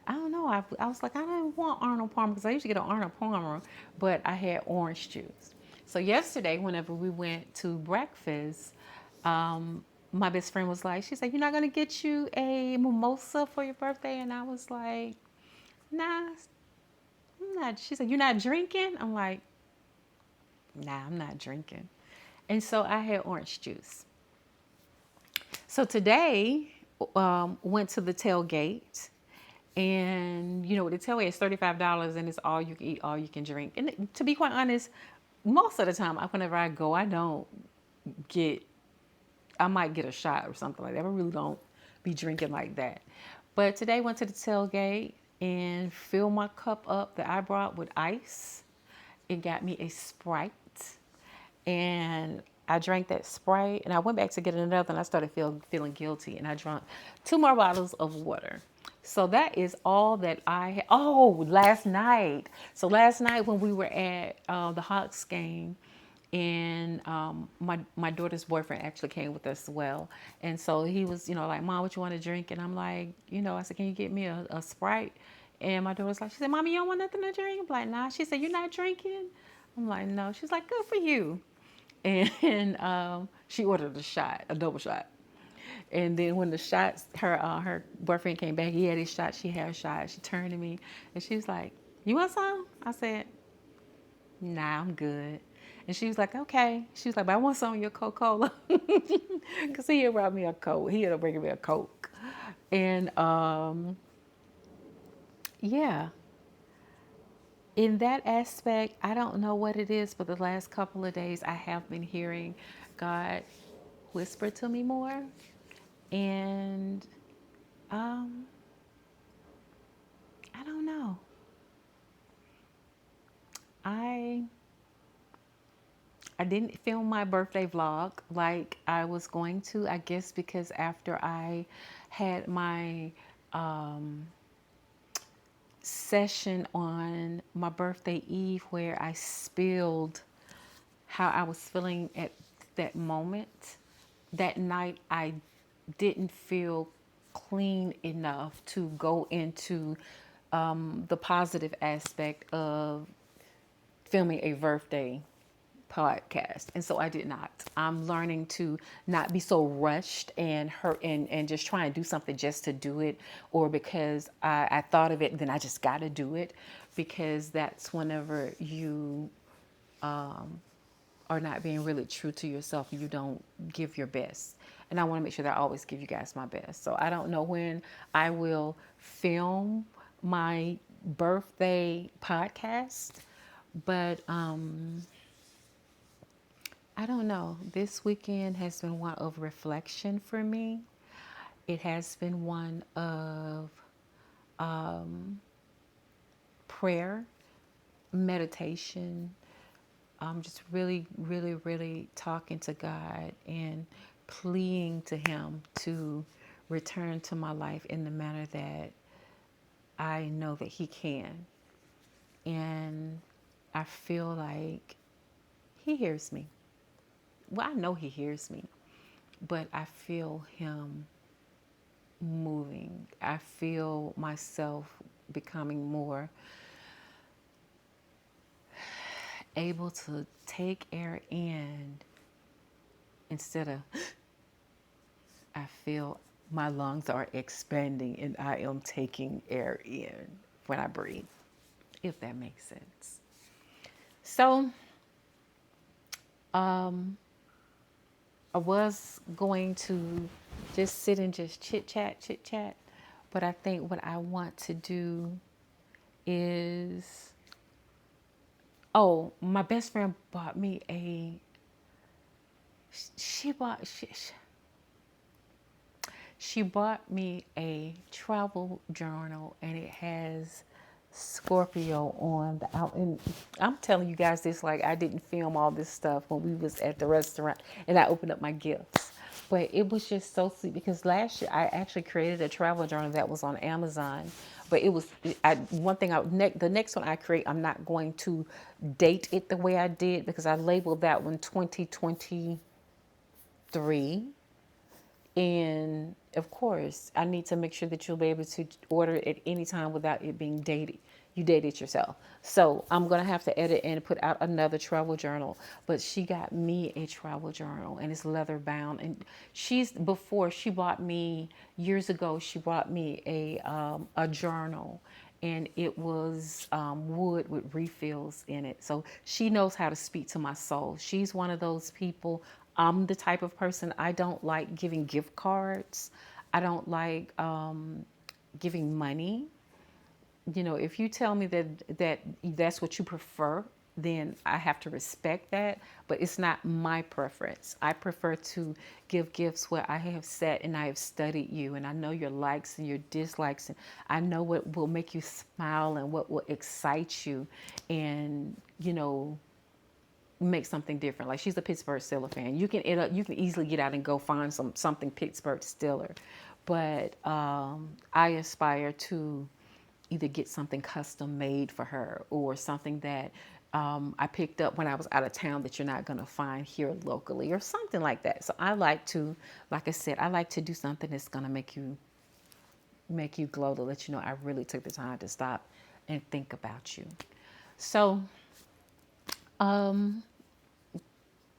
don't know. I was like, I didn't want Arnold Palmer because I usually get an Arnold Palmer, but I had orange juice. So yesterday, whenever we went to breakfast, my best friend was like, she said, "You're not gonna get you a mimosa for your birthday?" And I was like, "Nah, I'm not." She said, "You're not drinking?" I'm like, "Nah, I'm not drinking." And so I had orange juice. So today, went to the tailgate. And you know, what the tailgate is $35, and it's all you can eat, all you can drink. And to be quite honest, most of the time, whenever I go, I don't get. I might get a shot or something like that. I really don't be drinking like that. But today, went to the tailgate and filled my cup up that I brought with ice. It got me a Sprite, and I drank that Sprite, and I went back to get another, and I started feeling guilty, and I drank 2 more bottles of water. So that is all that I had. Oh, last night. So last night when we were at the Hawks game, and my daughter's boyfriend actually came with us as well, and so he was, like, "Mom, what you want to drink?" And I'm like, I said, "Can you get me a Sprite?" And my daughter's like, she said, "Mommy, you don't want nothing to drink?" I'm like, "Nah." She said, "You're not drinking?" I'm like, "No." She's like, "Good for you." And she ordered a double shot. And then when the shots, her boyfriend came back, he had his shot, she had a shot. She turned to me and she was like, "You want some?" I said, "Nah, I'm good." And she was like, "Okay." She was like, "But I want some of your Coca-Cola." Because he had brought me a Coke. He had to bring me a Coke. And yeah, in that aspect, I don't know what it is, but the last couple of days I have been hearing God whisper to me more. And um, I don't know. I I didn't film my birthday vlog like I was going to. I guess because after I had my session on my birthday eve where I spilled how I was feeling at that moment, that night I didn't feel clean enough to go into the positive aspect of filming a birthday podcast. And so I did not. I'm learning to not be so rushed and hurt and just try and do something just to do it, or because I thought of it, then I just got to do it, because that's whenever you are not being really true to yourself and you don't give your best. And I want to make sure that I always give you guys my best. So I don't know when I will film my birthday podcast, but I don't know. This weekend has been one of reflection for me. It has been one of prayer, meditation, just really, really, really talking to God and pleading to Him to return to my life in the manner that I know that He can. And I feel like He hears me. Well, I know He hears me, but I feel Him moving. I feel myself becoming more able to take air in instead of, I feel my lungs are expanding and I am taking air in when I breathe, if that makes sense. So, I was going to just sit and just chit chat, but I think what I want to do is, oh, my best friend bought me she bought she bought me a travel journal, and it has Scorpio on the out. And I'm telling you guys this like I didn't film all this stuff when we was at the restaurant and I opened up my gifts. But it was just so sweet because last year I actually created a travel journal that was on Amazon. But it was the next one I create, I'm not going to date it the way I did because I labeled that one 2023. And of course, I need to make sure that you'll be able to order it at any time without it being dated. You date it yourself. So I'm going to have to edit and put out another travel journal. But she got me a travel journal and it's leather bound. And before she bought me, years ago, she bought me a journal, and it was wood with refills in it. So she knows how to speak to my soul. She's one of those people. I'm the type of person, I don't like giving gift cards. I don't like giving money. You know, if you tell me that's what you prefer, then I have to respect that. But it's not my preference. I prefer to give gifts where I have sat and I have studied you, and I know your likes and your dislikes, and I know what will make you smile and what will excite you, and make something different. Like, she's a Pittsburgh Steelers fan. You can easily get out and go find something Pittsburgh Steelers, but I aspire to either get something custom made for her or something that I picked up when I was out of town that you're not going to find here locally or something like that. So I like to, like I said, I like to do something that's going to make you glow, to let you know I really took the time to stop and think about you. So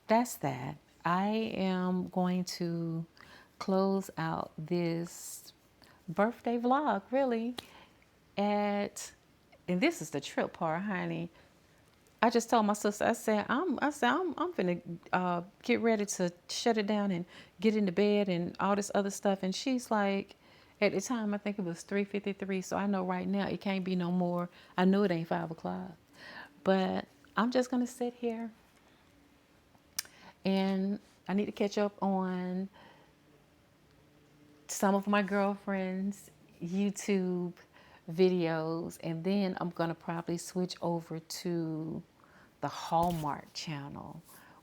that's that. I am going to close out this birthday vlog really and this is the trip part, honey. I just told my sister, I'm finna get ready to shut it down and get into bed and all this other stuff. And she's like, at the time, I think it was 3:53. So I know right now it can't be no more. I know it ain't 5 o'clock, but I'm just gonna sit here and I need to catch up on some of my girlfriends' YouTube videos, and then I'm gonna probably switch over to the Hallmark channel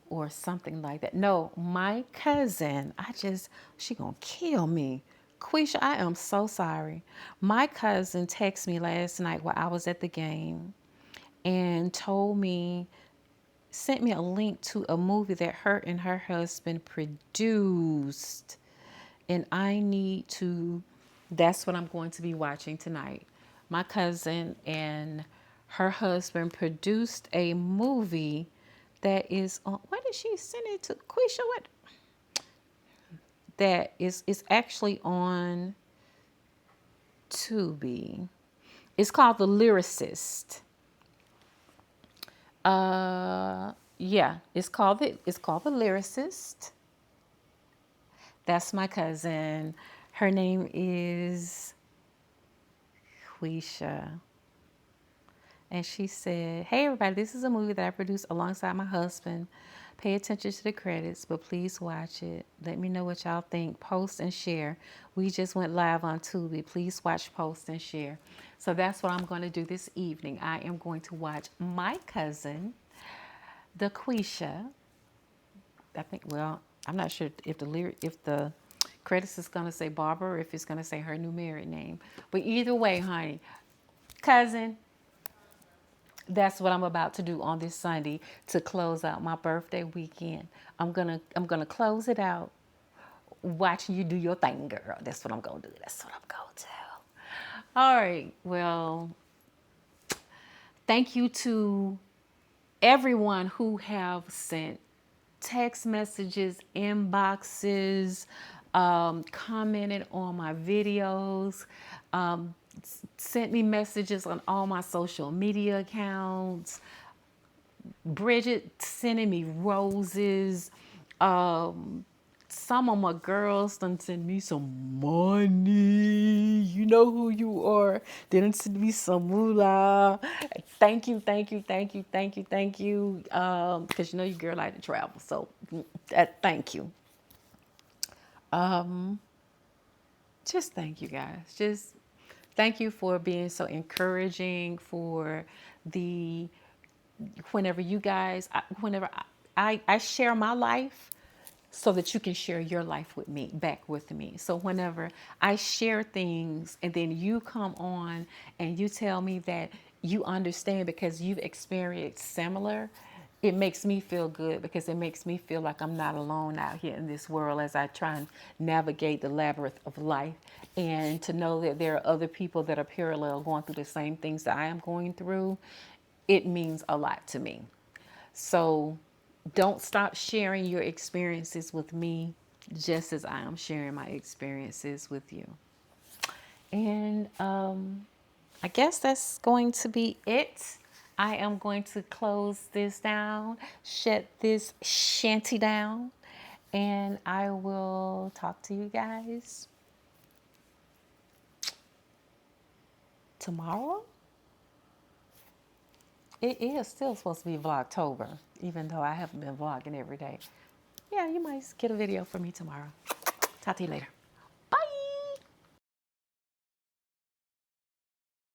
or something like that. No, my cousin, she gonna kill me. Quisha, I am so sorry. My cousin texted me last night while I was at the game and sent me a link to a movie that her and her husband produced. And that's what I'm going to be watching tonight. My cousin and her husband produced a movie that is on, where did she send it to? Quisha, what? That is actually on Tubi. It's called The Lyricist. Yeah, it's called The Lyricist. That's my cousin. Her name is Quisha. And she said, hey everybody, this is a movie that I produced alongside my husband. Pay attention to the credits, but please watch it. Let me know what y'all think. Post and share. We just went live on Tubi. Please watch, post, and share. So that's what I'm going to do this evening. I am going to watch my cousin, the Quisha. I'm not sure if the credits is going to say Barbara or if it's going to say her new married name. But either way, honey, cousin, that's what I'm about to do on this Sunday to close out my birthday weekend. I'm gonna close it out watching you do your thing, girl. That's what I'm gonna do. That's what I'm gonna do. All right. Well, thank you to everyone who have sent text messages, inboxes, commented on my videos, sent me messages on all my social media accounts. Bridget sending me roses. Some of my girls done send me some money. You know who you are. They done send me some moolah. Thank you, thank you, thank you, thank you, thank you. Because you know your girl like to travel. So thank you. Just thank you guys. Just thank you for being so encouraging, for the whenever you guys, whenever I share my life so that you can share your life with me, back with me. So whenever I share things and then you come on and you tell me that you understand because you've experienced similar, it makes me feel good because it makes me feel like I'm not alone out here in this world as I try and navigate the labyrinth of life, and to know that there are other people that are parallel going through the same things that I am going through. It means a lot to me. So don't stop sharing your experiences with me, just as I am sharing my experiences with you. And I guess that's going to be it. I am going to close this down, shut this shanty down, and I will talk to you guys tomorrow. It is still supposed to be Vlogtober, even though I haven't been vlogging every day. Yeah, you might get a video from me tomorrow. Talk to you later.